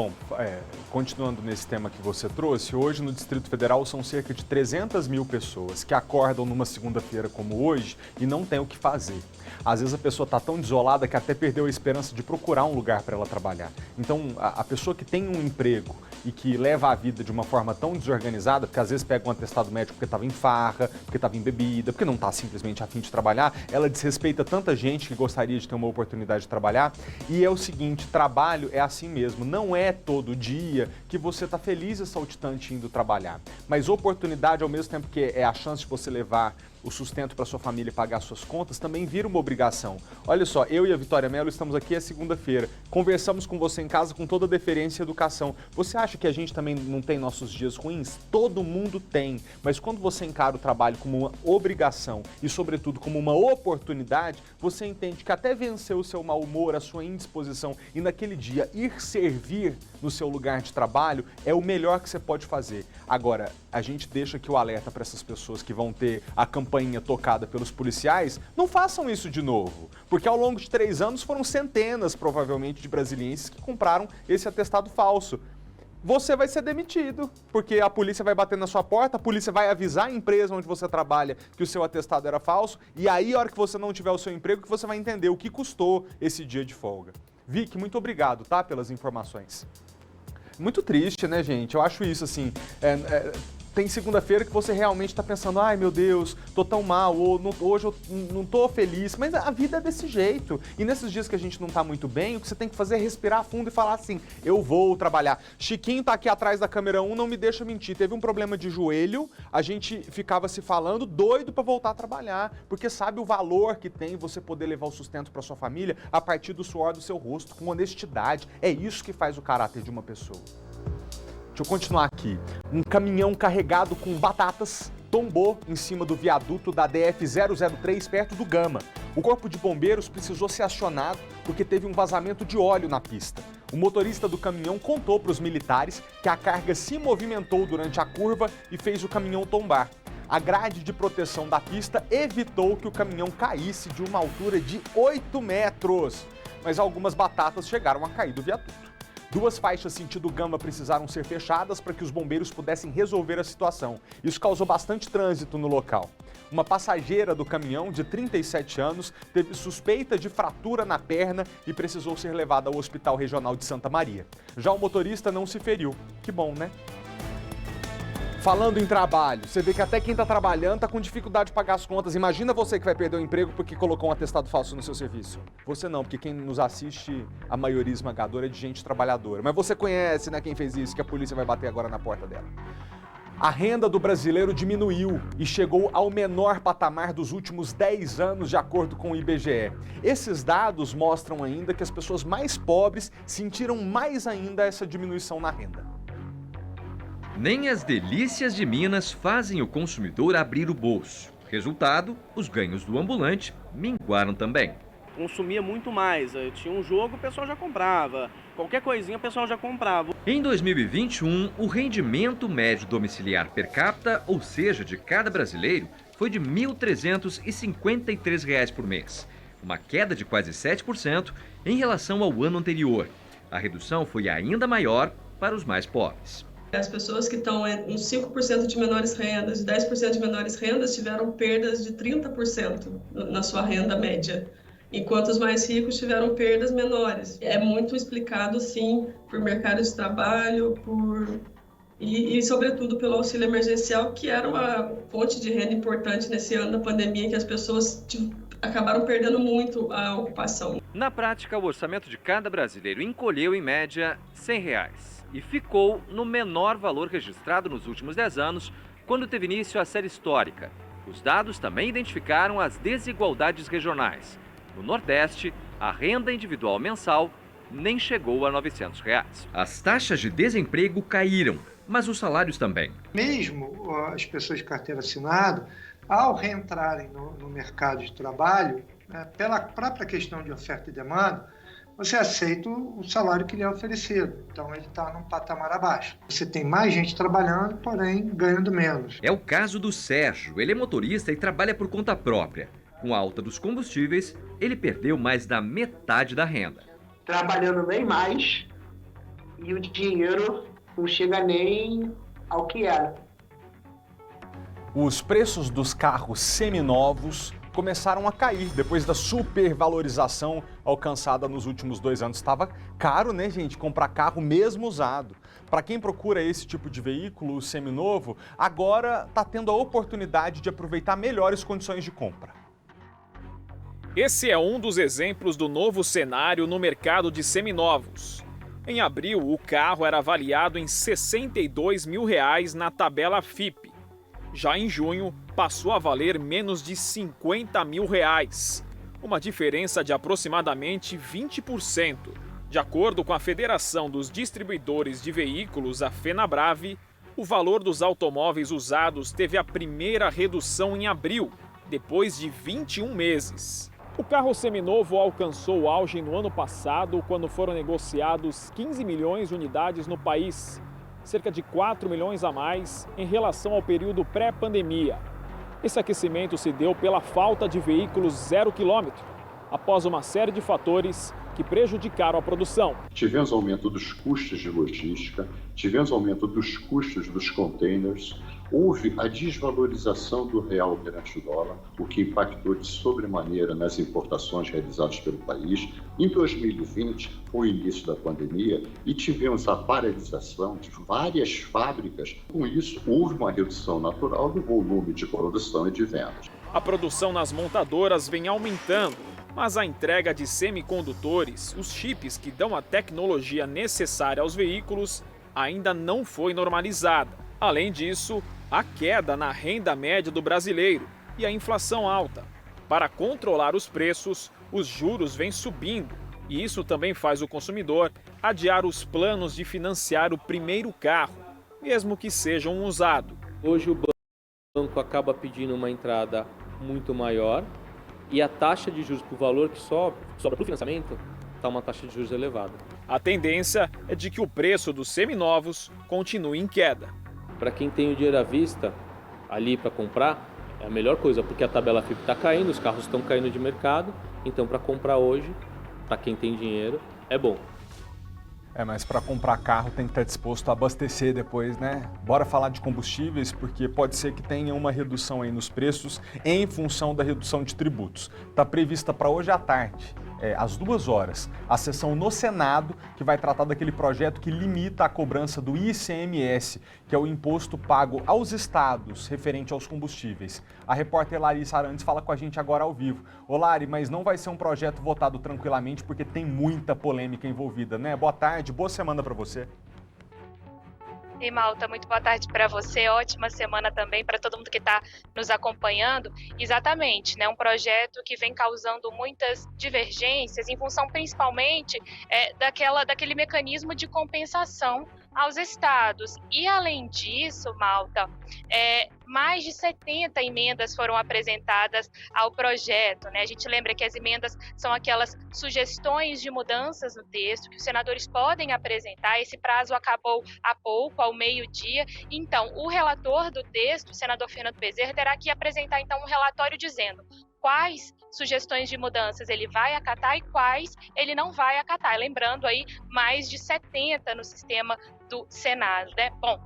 Speaker 1: continuando nesse tema que você trouxe, hoje no Distrito Federal são cerca de 300 mil pessoas que acordam numa segunda-feira como hoje e não tem o que fazer. Às vezes a pessoa está tão desolada que até perdeu a esperança de procurar um lugar para ela trabalhar. Então, a pessoa que tem um emprego e que leva a vida de uma forma tão desorganizada, porque às vezes pega um atestado médico porque estava em farra, porque estava em bebida, porque não está simplesmente a fim de trabalhar, ela desrespeita tanta gente que gostaria de ter uma oportunidade de trabalhar. E é o seguinte, trabalho é assim mesmo, não é todo dia que você está feliz e saltitante indo trabalhar, mas oportunidade, ao mesmo tempo que é a chance de você levar o sustento para sua família e pagar suas contas, também vira uma obrigação. Olha só, eu e a Vitória Mello estamos aqui a segunda-feira, conversamos com você em casa com toda a deferência e educação. Você acha que a gente também não tem nossos dias ruins? Todo mundo tem, mas quando você encara o trabalho como uma obrigação e, sobretudo, como uma oportunidade, você entende que até vencer o seu mau humor, a sua indisposição e naquele dia ir servir no seu lugar de trabalho é o melhor que você pode fazer. Agora, a gente deixa aqui o alerta para essas pessoas que vão ter a campanha tocada pelos policiais, não façam isso de novo, porque ao longo de 3 anos foram centenas, provavelmente, de brasilienses que compraram esse atestado falso. Você vai ser demitido, porque a polícia vai bater na sua porta, a polícia vai avisar a empresa onde você trabalha que o seu atestado era falso, e aí, a hora que você não tiver o seu emprego, que você vai entender o que custou esse dia de folga. Vicky, muito obrigado, tá, pelas informações. Muito triste, né, gente? Eu acho isso, assim, tem segunda-feira que você realmente está pensando, ai meu Deus, tô tão mal, ou hoje eu não tô feliz, mas a vida é desse jeito. E nesses dias que a gente não tá muito bem, o que você tem que fazer é respirar fundo e falar assim, eu vou trabalhar. Chiquinho tá aqui atrás da câmera 1, não me deixa mentir, teve um problema de joelho, a gente ficava se falando, doido para voltar a trabalhar, porque sabe o valor que tem você poder levar o sustento para sua família a partir do suor do seu rosto, com honestidade. É isso que faz o caráter de uma pessoa. Deixa eu continuar aqui. Um caminhão carregado com batatas tombou em cima do viaduto da DF-003 perto do Gama. O Corpo de Bombeiros precisou ser acionado porque teve um vazamento de óleo na pista. O motorista do caminhão contou para os militares que a carga se movimentou durante a curva e fez o caminhão tombar. A grade de proteção da pista evitou que o caminhão caísse de uma altura de 8 metros, mas algumas batatas chegaram a cair do viaduto. 2 faixas sentido Gama precisaram ser fechadas para que os bombeiros pudessem resolver a situação. Isso causou bastante trânsito no local. Uma passageira do caminhão, de 37 anos, teve suspeita de fratura na perna e precisou ser levada ao Hospital Regional de Santa Maria. Já o motorista não se feriu. Que bom, né? Falando em trabalho, você vê que até quem está trabalhando está com dificuldade de pagar as contas. Imagina você que vai perder o emprego porque colocou um atestado falso no seu serviço. Você não, porque quem nos assiste, a maioria esmagadora é de gente trabalhadora. Mas você conhece, né, quem fez isso, que a polícia vai bater agora na porta dela. A renda do brasileiro diminuiu e chegou ao menor patamar dos últimos 10 anos, de acordo com o IBGE. Esses dados mostram ainda que as pessoas mais pobres sentiram mais ainda essa diminuição na renda.
Speaker 5: Nem as delícias de Minas fazem o consumidor abrir o bolso. Resultado, os ganhos do ambulante minguaram também.
Speaker 9: Consumia muito mais. Tinha um jogo, o pessoal já comprava. Qualquer coisinha, o pessoal já comprava.
Speaker 5: Em 2021, o rendimento médio domiciliar per capita, ou seja, de cada brasileiro, foi de R$ 1.353 por mês. Uma queda de quase 7% em relação ao ano anterior. A redução foi ainda maior para os mais pobres.
Speaker 10: As pessoas que estão uns 5% de menores rendas e 10% de menores rendas tiveram perdas de 30% na sua renda média, enquanto os mais ricos tiveram perdas menores. É muito explicado, sim, por mercado de trabalho, e sobretudo, pelo auxílio emergencial, que era uma fonte de renda importante nesse ano da pandemia, que as pessoas acabaram perdendo muito a ocupação.
Speaker 5: Na prática, o orçamento de cada brasileiro encolheu, em média, R$ 100 e ficou no menor valor registrado nos últimos 10 anos, quando teve início a série histórica. Os dados também identificaram as desigualdades regionais. No Nordeste, a renda individual mensal nem chegou a R$ 900. As taxas de desemprego caíram, mas os salários também.
Speaker 11: Mesmo as pessoas de carteira assinada, ao reentrarem no mercado de trabalho, pela própria questão de oferta e demanda, você aceita o salário que lhe é oferecido. Então ele está num patamar abaixo. Você tem mais gente trabalhando, porém ganhando menos.
Speaker 5: É o caso do Sérgio. Ele é motorista e trabalha por conta própria. Com a alta dos combustíveis, ele perdeu mais da metade da renda.
Speaker 12: Trabalhando bem mais e o dinheiro não chega nem ao que era.
Speaker 1: Os preços dos carros seminovos começaram a cair depois da supervalorização alcançada nos últimos 2 anos. Estava caro, né, gente, comprar carro mesmo usado. Para quem procura esse tipo de veículo seminovo, agora está tendo a oportunidade de aproveitar melhores condições de compra.
Speaker 13: Esse é um dos exemplos do novo cenário no mercado de seminovos. Em abril, o carro era avaliado em R$ 62 mil na tabela FIPE. Já em junho, passou a valer menos de R$ 50 mil, uma diferença de aproximadamente 20%. De acordo com a Federação dos Distribuidores de Veículos, a FenaBrave, o valor dos automóveis usados teve a primeira redução em abril, depois de 21 meses. O carro seminovo alcançou o auge no ano passado, quando foram negociados 15 milhões de unidades no país, cerca de 4 milhões a mais em relação ao período pré-pandemia. Esse aquecimento se deu pela falta de veículos 0 quilômetro, após uma série de fatores que prejudicaram a produção.
Speaker 14: Tivemos aumento dos custos de logística, tivemos aumento dos custos dos containers, houve a desvalorização do real perante o dólar, o que impactou de sobremaneira nas importações realizadas pelo país. Em 2020, foi o início da pandemia e tivemos a paralisação de várias fábricas. Com isso, houve uma redução natural do volume de produção e de vendas.
Speaker 13: A produção nas montadoras vem aumentando, mas a entrega de semicondutores, os chips que dão a tecnologia necessária aos veículos, ainda não foi normalizada. Além disso, a queda na renda média do brasileiro e a inflação alta. Para controlar os preços, os juros vêm subindo e isso também faz o consumidor adiar os planos de financiar o primeiro carro, mesmo que seja um usado.
Speaker 15: Hoje o banco acaba pedindo uma entrada muito maior e a taxa de juros por valor que sobra para o financiamento está uma taxa de juros elevada.
Speaker 13: A tendência é de que o preço dos seminovos continue em queda.
Speaker 15: Para quem tem o dinheiro à vista ali para comprar, é a melhor coisa, porque a tabela FIPE está caindo, os carros estão caindo de mercado, então para comprar hoje, para quem tem dinheiro, é bom.
Speaker 1: Mas para comprar carro tem que estar disposto a abastecer depois, né? Bora falar de combustíveis, porque pode ser que tenha uma redução aí nos preços em função da redução de tributos. Está prevista para hoje à tarde, às 2 horas, a sessão no Senado, que vai tratar daquele projeto que limita a cobrança do ICMS, que é o imposto pago aos estados referente aos combustíveis. A repórter Larissa Arantes fala com a gente agora ao vivo. Ô Lari, mas não vai ser um projeto votado tranquilamente, porque tem muita polêmica envolvida, né? Boa tarde, boa semana para você.
Speaker 16: E Malta, muito boa tarde para você, ótima semana também para todo mundo que está nos acompanhando. Exatamente, né? Um projeto que vem causando muitas divergências em função principalmente daquele mecanismo de compensação aos estados. E além disso, Malta, mais de 70 emendas foram apresentadas ao projeto, né? A gente lembra que as emendas são aquelas sugestões de mudanças no texto que os senadores podem apresentar. Esse prazo acabou há pouco, ao meio-dia. Então, o relator do texto, o senador Fernando Bezerra, terá que apresentar então um relatório dizendo quais sugestões de mudanças ele vai acatar e quais ele não vai acatar. Lembrando aí, mais de 70 no sistema do Senado, né? Bom,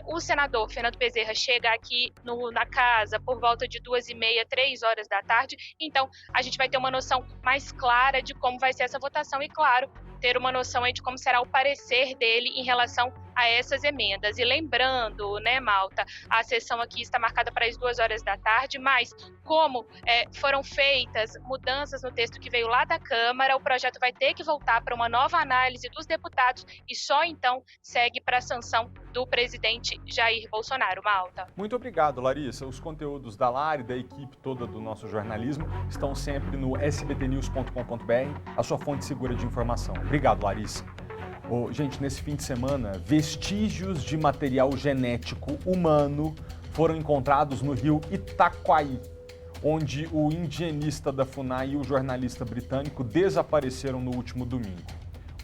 Speaker 16: o senador Fernando Bezerra chega aqui na casa por volta de 2h30, 3 horas da tarde, então a gente vai ter uma noção mais clara de como vai ser essa votação e, claro, ter uma noção aí de como será o parecer dele em relação a essas emendas. E lembrando, né, Malta, a sessão aqui está marcada para as 2 horas da tarde, mas como foram feitas mudanças no texto que veio lá da Câmara, o projeto vai ter que voltar para uma nova análise dos deputados e só então segue para a sanção do presidente Jair Bolsonaro. Malta.
Speaker 1: Muito obrigado, Larissa. Os conteúdos da Lari, da equipe toda do nosso jornalismo, estão sempre no sbtnews.com.br, a sua fonte segura de informação. Obrigado, Larissa. Gente, nesse fim de semana, vestígios de material genético humano foram encontrados no rio Itaquaí, onde o indigenista da FUNAI e o jornalista britânico desapareceram no último domingo.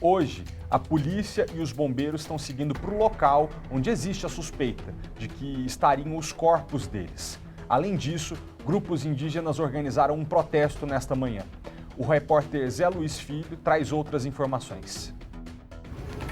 Speaker 1: Hoje, a polícia e os bombeiros estão seguindo para o local onde existe a suspeita de que estariam os corpos deles. Além disso, grupos indígenas organizaram um protesto nesta manhã. O repórter Zé Luiz Filho traz outras informações.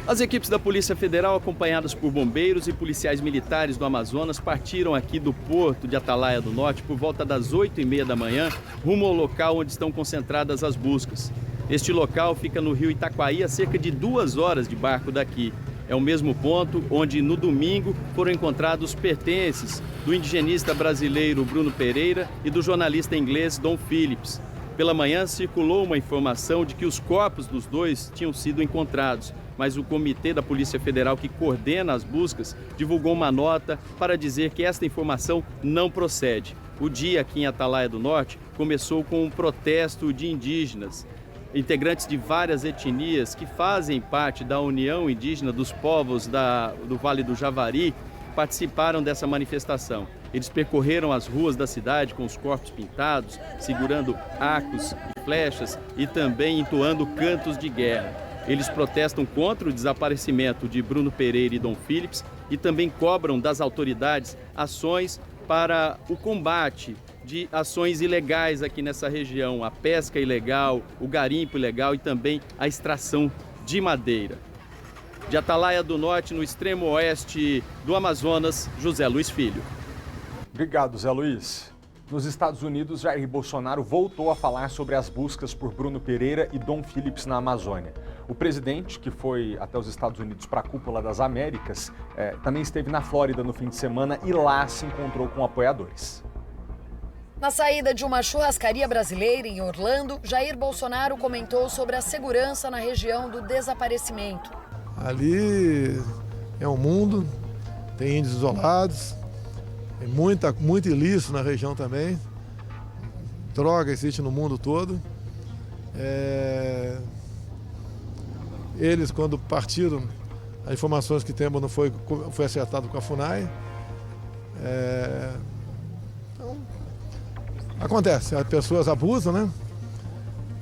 Speaker 17: As equipes da Polícia Federal, acompanhadas por bombeiros e policiais militares do Amazonas, partiram aqui do porto de Atalaia do Norte por volta das 8h30 da manhã, rumo ao local onde estão concentradas as buscas. Este local fica no rio Itaquaí, a cerca de 2 horas de barco daqui. É o mesmo ponto onde, no domingo, foram encontrados pertences do indigenista brasileiro Bruno Pereira e do jornalista inglês Don Phillips. Pela manhã, circulou uma informação de que os corpos dos dois tinham sido encontrados, mas o comitê da Polícia Federal que coordena as buscas divulgou uma nota para dizer que esta informação não procede. O dia aqui em Atalaia do Norte começou com um protesto de indígenas. Integrantes de várias etnias que fazem parte da União Indígena dos Povos do Vale do Javari participaram dessa manifestação. Eles percorreram as ruas da cidade com os corpos pintados, segurando arcos e flechas e também entoando cantos de guerra. Eles protestam contra o desaparecimento de Bruno Pereira e Don Phillips e também cobram das autoridades ações para o combate de ações ilegais aqui nessa região, a pesca ilegal, o garimpo ilegal e também a extração de madeira. De Atalaia do Norte, no extremo oeste do Amazonas, José Luiz Filho.
Speaker 1: Obrigado, Zé Luiz. Nos Estados Unidos, Jair Bolsonaro voltou a falar sobre as buscas por Bruno Pereira e Don Phillips na Amazônia. O presidente, que foi até os Estados Unidos para a Cúpula das Américas, também esteve na Flórida no fim de semana e lá se encontrou com apoiadores.
Speaker 18: Na saída de uma churrascaria brasileira em Orlando, Jair Bolsonaro comentou sobre a segurança na região do desaparecimento.
Speaker 19: Ali é um mundo, tem índios isolados, tem muito ilícito na região também. Droga existe no mundo todo. Eles, quando partiram, as informações que temos não foi acertado com a FUNAI. Então, acontece, as pessoas abusam, né?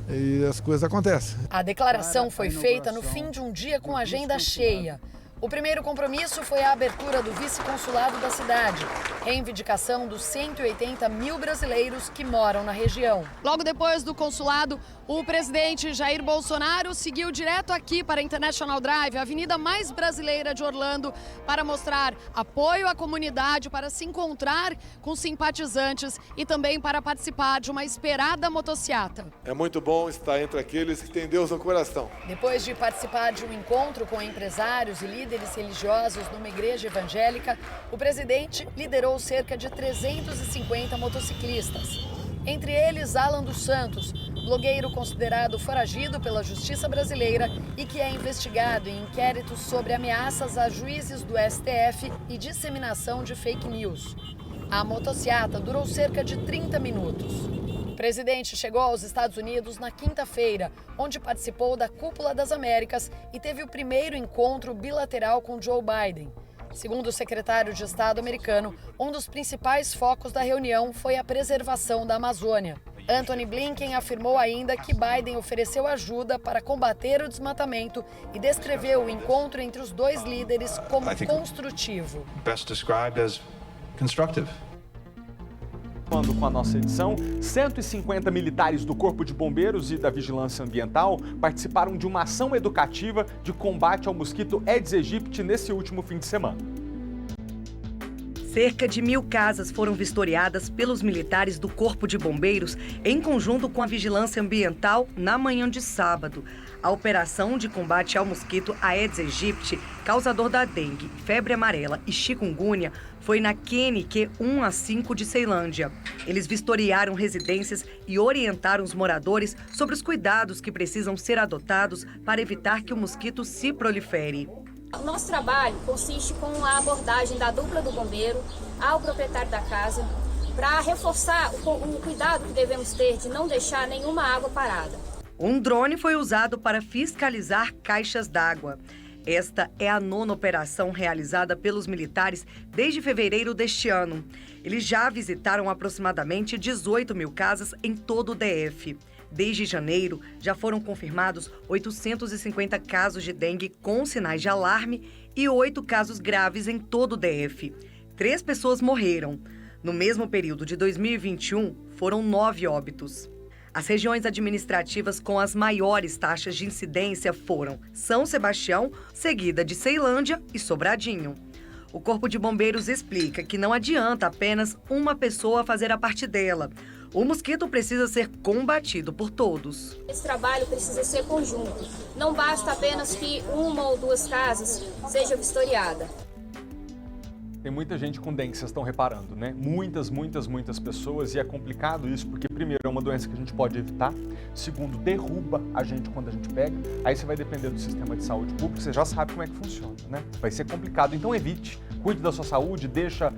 Speaker 19: E as coisas acontecem.
Speaker 18: A declaração foi feita no fim de um dia com agenda cheia. O primeiro compromisso foi a abertura do vice-consulado da cidade, reivindicação dos 180 mil brasileiros que moram na região.
Speaker 20: Logo depois do consulado, o presidente Jair Bolsonaro seguiu direto aqui para a International Drive, a avenida mais brasileira de Orlando, para mostrar apoio à comunidade, para se encontrar com simpatizantes e também para participar de uma esperada motociata.
Speaker 19: É muito bom estar entre aqueles que têm Deus no coração.
Speaker 18: Depois de participar de um encontro com empresários e líderes religiosos numa igreja evangélica, o presidente liderou cerca de 350 motociclistas. Entre eles, Alan dos Santos, blogueiro considerado foragido pela justiça brasileira e que é investigado em inquéritos sobre ameaças a juízes do STF e disseminação de fake news. A motociata durou cerca de 30 minutos. O presidente chegou aos Estados Unidos na quinta-feira, onde participou da Cúpula das Américas e teve o primeiro encontro bilateral com Joe Biden. Segundo o secretário de Estado americano, um dos principais focos da reunião foi a preservação da Amazônia. Antony Blinken afirmou ainda que Biden ofereceu ajuda para combater o desmatamento e descreveu o encontro entre os dois líderes como construtivo.
Speaker 1: Com a nossa edição, 150 militares do Corpo de Bombeiros e da Vigilância Ambiental participaram de uma ação educativa de combate ao mosquito Aedes aegypti nesse último fim de semana.
Speaker 4: Cerca de 1.000 casas foram vistoriadas pelos militares do Corpo de Bombeiros em conjunto com a Vigilância Ambiental na manhã de sábado. A operação de combate ao mosquito Aedes aegypti, causador da dengue, febre amarela e chikungunya, foi na QNQ 1 a 5 de Ceilândia. Eles vistoriaram residências e orientaram os moradores sobre os cuidados que precisam ser adotados para evitar que o mosquito se prolifere.
Speaker 21: O nosso trabalho consiste com a abordagem da dupla do bombeiro ao proprietário da casa para reforçar o cuidado que devemos ter de não deixar nenhuma água parada.
Speaker 4: Um drone foi usado para fiscalizar caixas d'água. Esta é a 9ª operação realizada pelos militares desde fevereiro deste ano. Eles já visitaram aproximadamente 18.000 casas em todo o DF. Desde janeiro, já foram confirmados 850 casos de dengue com sinais de alarme e 8 casos graves em todo o DF. 3 pessoas morreram. No mesmo período de 2021, foram 9 óbitos. As regiões administrativas com as maiores taxas de incidência foram São Sebastião, seguida de Ceilândia e Sobradinho. O Corpo de Bombeiros explica que não adianta apenas uma pessoa fazer a parte dela. O mosquito precisa ser combatido por todos.
Speaker 21: Esse trabalho precisa ser conjunto. Não basta apenas que 1 ou 2 casas seja vistoriada.
Speaker 1: Tem muita gente com dengue, vocês estão reparando, né? Muitas pessoas, e é complicado isso, porque primeiro é uma doença que a gente pode evitar, segundo, derruba a gente quando a gente pega, aí você vai depender do sistema de saúde público, você já sabe como é que funciona, né? Vai ser complicado, então evite, cuide da sua saúde, deixa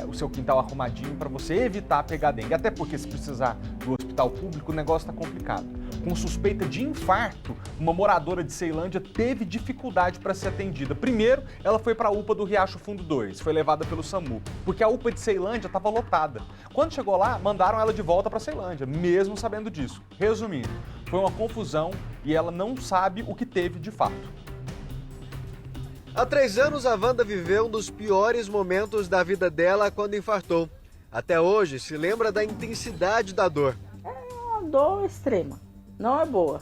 Speaker 1: o seu quintal arrumadinho para você evitar pegar dengue, até porque se precisar do hospital público, o negócio está complicado. Com suspeita de infarto, uma moradora de Ceilândia teve dificuldade para ser atendida. Primeiro, ela foi para a UPA do Riacho Fundo 2, foi levada pelo SAMU, porque a UPA de Ceilândia estava lotada. Quando chegou lá, mandaram ela de volta para Ceilândia, mesmo sabendo disso. Resumindo, foi uma confusão e ela não sabe o que teve de fato.
Speaker 3: Há 3 anos, a Wanda viveu um dos piores momentos da vida dela quando infartou. Até hoje, se lembra da intensidade da dor.
Speaker 22: É uma dor extrema, não é boa.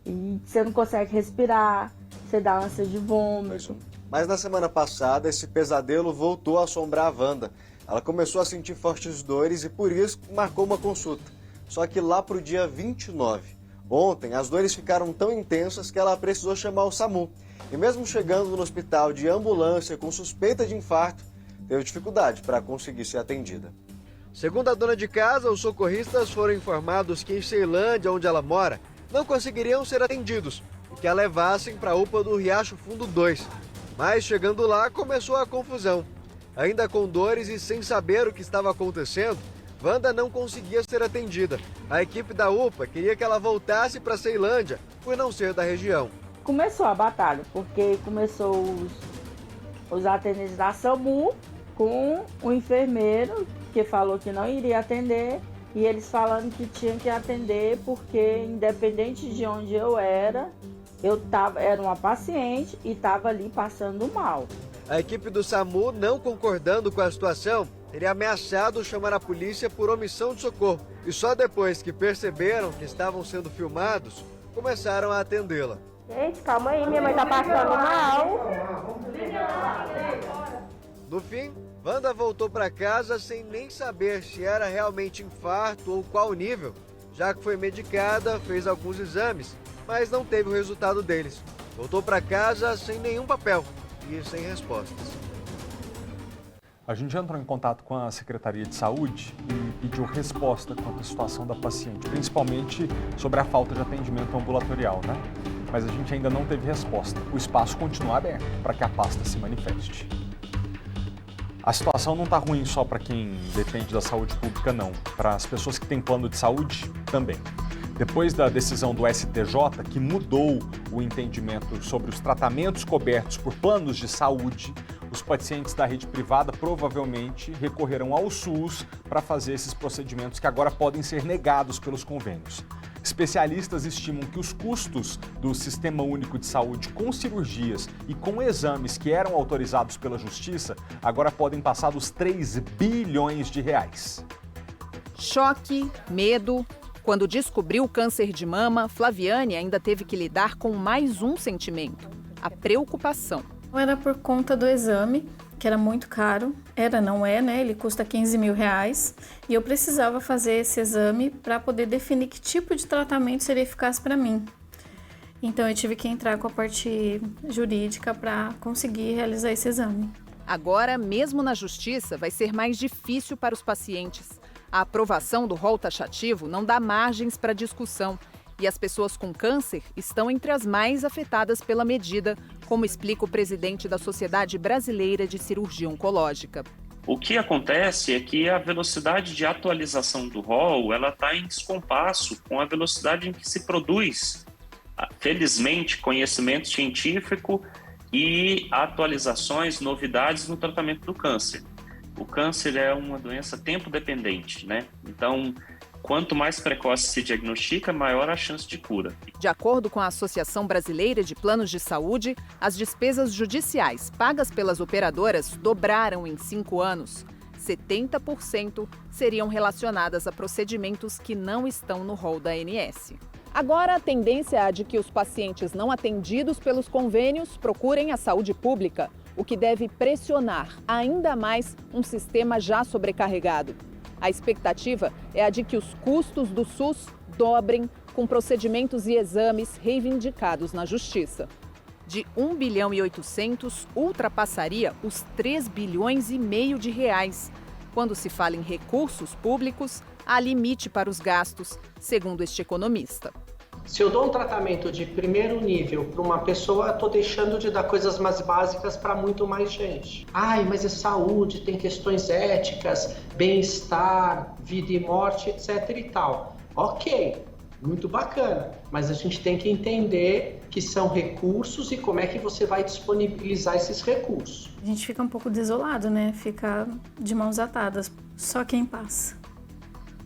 Speaker 22: E você não consegue respirar, você dá ânsia de vômito.
Speaker 3: Mas na semana passada, esse pesadelo voltou a assombrar a Wanda. Ela começou a sentir fortes dores e por isso marcou uma consulta. Só que lá pro dia 29. Ontem, as dores ficaram tão intensas que ela precisou chamar o SAMU. E mesmo chegando no hospital de ambulância com suspeita de infarto, teve dificuldade para conseguir ser atendida. Segundo a dona de casa, os socorristas foram informados que em Ceilândia, onde ela mora, não conseguiriam ser atendidos e que a levassem para a UPA do Riacho Fundo 2. Mas chegando lá, começou a confusão. Ainda com dores e sem saber o que estava acontecendo, Wanda não conseguia ser atendida. A equipe da UPA queria que ela voltasse para Ceilândia, por não ser da região.
Speaker 22: Começou a batalha, porque começou os atendentes da SAMU com o enfermeiro que falou que não iria atender e eles falando que tinha que atender porque independente de onde eu era uma paciente e estava ali passando mal.
Speaker 3: A equipe do SAMU, não concordando com a situação, teria ameaçado chamar a polícia por omissão de socorro. E só depois que perceberam que estavam sendo filmados, começaram a atendê-la.
Speaker 22: Gente, calma aí, minha mãe tá passando mal.
Speaker 3: No fim, Wanda voltou para casa sem nem saber se era realmente infarto ou qual nível. Já que foi medicada, fez alguns exames, mas não teve o resultado deles. Voltou para casa sem nenhum papel e sem respostas.
Speaker 1: A gente já entrou em contato com a Secretaria de Saúde e pediu resposta quanto à situação da paciente, principalmente sobre a falta de atendimento ambulatorial, né? Mas a gente ainda não teve resposta. O espaço continua aberto para que a pasta se manifeste. A situação não está ruim só para quem depende da saúde pública, não. Para as pessoas que têm plano de saúde, também. Depois da decisão do STJ, que mudou o entendimento sobre os tratamentos cobertos por planos de saúde, os pacientes da rede privada provavelmente recorrerão ao SUS para fazer esses procedimentos que agora podem ser negados pelos convênios. Especialistas estimam que os custos do Sistema Único de Saúde com cirurgias e com exames que eram autorizados pela Justiça agora podem passar dos 3 bilhões de reais.
Speaker 6: Choque, medo. Quando descobriu o câncer de mama, Flaviane ainda teve que lidar com mais um sentimento: a preocupação.
Speaker 7: Era por conta do exame, que era muito caro. Não é, né? Ele custa 15 mil reais. E eu precisava fazer esse exame para poder definir que tipo de tratamento seria eficaz para mim. Então eu tive que entrar com a parte jurídica para conseguir realizar esse exame.
Speaker 6: Agora, mesmo na justiça, vai ser mais difícil para os pacientes. A aprovação do rol taxativo não dá margens para discussão. E as pessoas com câncer estão entre as mais afetadas pela medida, como explica o presidente da Sociedade Brasileira de Cirurgia Oncológica.
Speaker 23: O que acontece é que a velocidade de atualização do rol está em descompasso com a velocidade em que se produz, felizmente, conhecimento científico e atualizações, novidades no tratamento do câncer. O câncer é uma doença tempo-dependente, né? Então, quanto mais precoce se diagnostica, maior a chance de cura.
Speaker 6: De acordo com a Associação Brasileira de Planos de Saúde, as despesas judiciais pagas pelas operadoras dobraram em 5 anos. 70% seriam relacionadas a procedimentos que não estão no rol da ANS. Agora, a tendência é a de que os pacientes não atendidos pelos convênios procurem a saúde pública, o que deve pressionar ainda mais um sistema já sobrecarregado. A expectativa é a de que os custos do SUS dobrem com procedimentos e exames reivindicados na Justiça. De 1 bilhão e 800 ultrapassaria os 3 bilhões e meio de reais. Quando se fala em recursos públicos, há limite para os gastos, segundo este economista.
Speaker 24: Se eu dou um tratamento de primeiro nível para uma pessoa, estou deixando de dar coisas mais básicas para muito mais gente. Mas é saúde, tem questões éticas, bem-estar, vida e morte, etc. e tal. Ok, muito bacana, mas a gente tem que entender que são recursos e como é que você vai disponibilizar esses recursos.
Speaker 7: A gente fica um pouco desolado, né? Fica de mãos atadas. Só quem passa.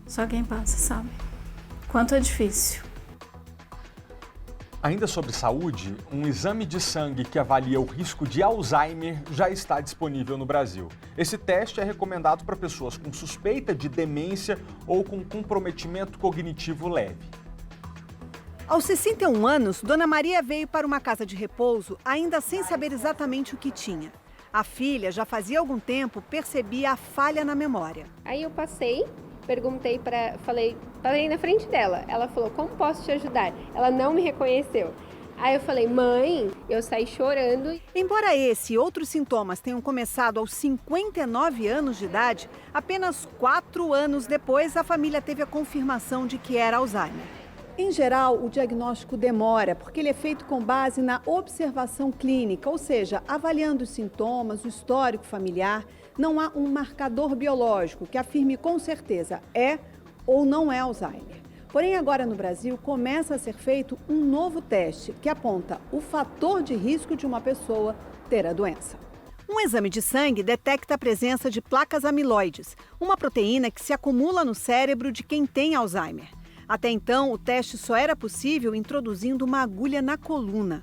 Speaker 7: Só quem passa, sabe? Quanto é difícil.
Speaker 1: Ainda sobre saúde, um exame de sangue que avalia o risco de Alzheimer já está disponível no Brasil. Esse teste é recomendado para pessoas com suspeita de demência ou com comprometimento cognitivo leve.
Speaker 25: Aos 61 anos, Dona Maria veio para uma casa de repouso ainda sem saber exatamente o que tinha. A filha, já fazia algum tempo, percebia a falha na memória.
Speaker 26: Aí eu passei, perguntei falei na frente dela. Ela falou, como posso te ajudar? Ela não me reconheceu. Aí eu falei, mãe, eu saí chorando.
Speaker 25: Embora esse e outros sintomas tenham começado aos 59 anos de idade, apenas 4 anos depois a família teve a confirmação de que era Alzheimer. Em geral, o diagnóstico demora porque ele é feito com base na observação clínica, ou seja, avaliando os sintomas, o histórico familiar. Não há um marcador biológico que afirme com certeza é ou não é Alzheimer. Porém, agora no Brasil começa a ser feito um novo teste que aponta o fator de risco de uma pessoa ter a doença. Um exame de sangue detecta a presença de placas amiloides, uma proteína que se acumula no cérebro de quem tem Alzheimer. Até então, o teste só era possível introduzindo uma agulha na coluna.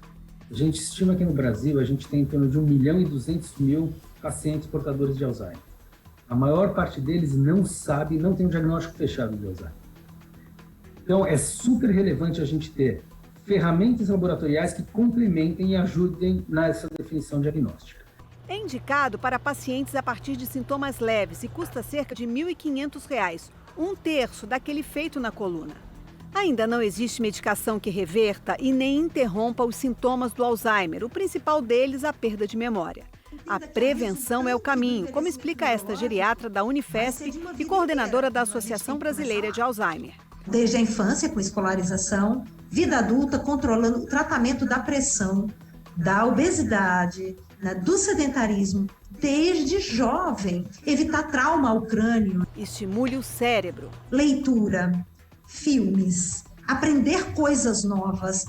Speaker 27: A gente estima que no Brasil a gente tem em torno de 1.200.000 pacientes portadores de Alzheimer. A maior parte deles não sabe, não tem um diagnóstico fechado de Alzheimer. Então, é super relevante a gente ter ferramentas laboratoriais que complementem e ajudem nessa definição diagnóstica.
Speaker 25: É indicado para pacientes a partir de sintomas leves e custa cerca de R$ 1.500, 1/3 daquele feito na coluna. Ainda não existe medicação que reverta e nem interrompa os sintomas do Alzheimer, o principal deles, a perda de memória. A prevenção é o caminho, como explica esta geriatra da Unifesp e coordenadora da Associação Brasileira de Alzheimer.
Speaker 2: Desde a infância, com escolarização, vida adulta, controlando o tratamento da pressão, da obesidade, né, do sedentarismo, desde jovem, evitar trauma ao crânio.
Speaker 25: Estimule o cérebro.
Speaker 2: Leitura, filmes, aprender coisas novas.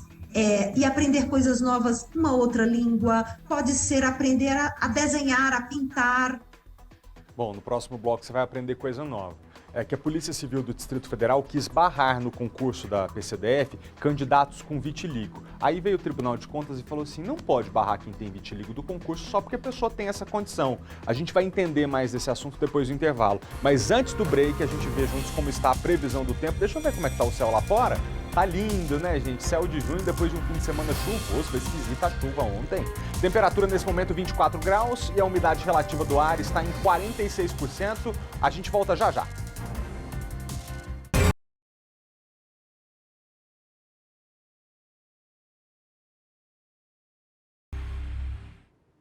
Speaker 2: E aprender coisas novas, uma outra língua, pode ser aprender a desenhar, a pintar.
Speaker 1: Bom, no próximo bloco você vai aprender coisa nova. É que a Polícia Civil do Distrito Federal quis barrar no concurso da PCDF candidatos com vitiligo. Aí veio o Tribunal de Contas e falou assim, não pode barrar quem tem vitiligo do concurso só porque a pessoa tem essa condição. A gente vai entender mais desse assunto depois do intervalo. Mas antes do break, a gente vê juntos como está a previsão do tempo. Deixa eu ver como é que está o céu lá fora. Tá lindo, né, gente? Céu de junho depois de um fim de semana chuvoso. Foi esquisita a chuva ontem. Temperatura nesse momento 24 graus e a umidade relativa do ar está em 46%. A gente volta já já.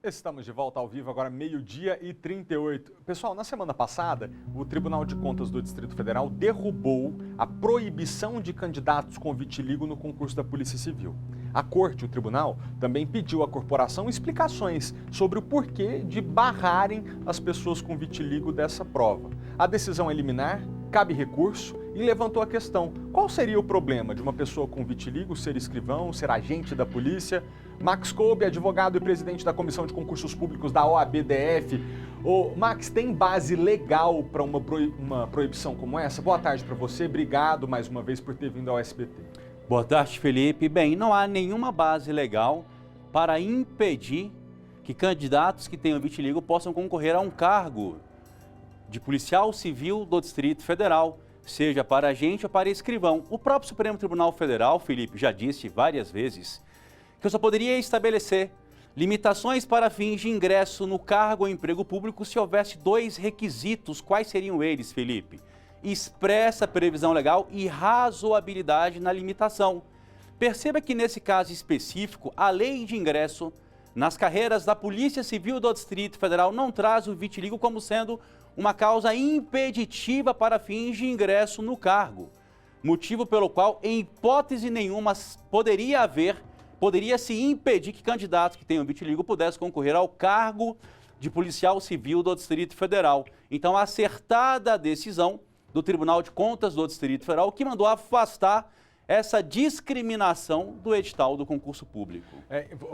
Speaker 1: Estamos de volta ao vivo, agora 12h38. Pessoal, na semana passada, o Tribunal de Contas do Distrito Federal derrubou a proibição de candidatos com vitiligo no concurso da Polícia Civil. A Corte, o Tribunal, também pediu à corporação explicações sobre o porquê de barrarem as pessoas com vitiligo dessa prova. A decisão é liminar, cabe recurso e levantou a questão: qual seria o problema de uma pessoa com vitiligo ser escrivão, ser agente da polícia? Max Koube, advogado e presidente da Comissão de Concursos Públicos da OAB-DF. Ô, Max, tem base legal para uma proibição como essa? Boa tarde para você, obrigado mais uma vez por ter vindo ao SBT.
Speaker 5: Boa tarde, Felipe. Bem, não há nenhuma base legal para impedir que candidatos que tenham vitiligo possam concorrer a um cargo de policial civil do Distrito Federal, seja para agente ou para escrivão. O próprio Supremo Tribunal Federal, Felipe, já disse várias vezes que eu só poderia estabelecer limitações para fins de ingresso no cargo ou emprego público se houvesse dois requisitos. Quais seriam eles, Felipe? Expressa previsão legal e razoabilidade na limitação. Perceba que nesse caso específico, a lei de ingresso nas carreiras da Polícia Civil do Distrito Federal não traz o vitiligo como sendo uma causa impeditiva para fins de ingresso no cargo, motivo pelo qual, em hipótese nenhuma, poderia se impedir que candidatos que tenham vitiligo pudessem concorrer ao cargo de policial civil do Distrito Federal. Então, acertada a decisão do Tribunal de Contas do Distrito Federal, que mandou afastar essa discriminação do edital do concurso público.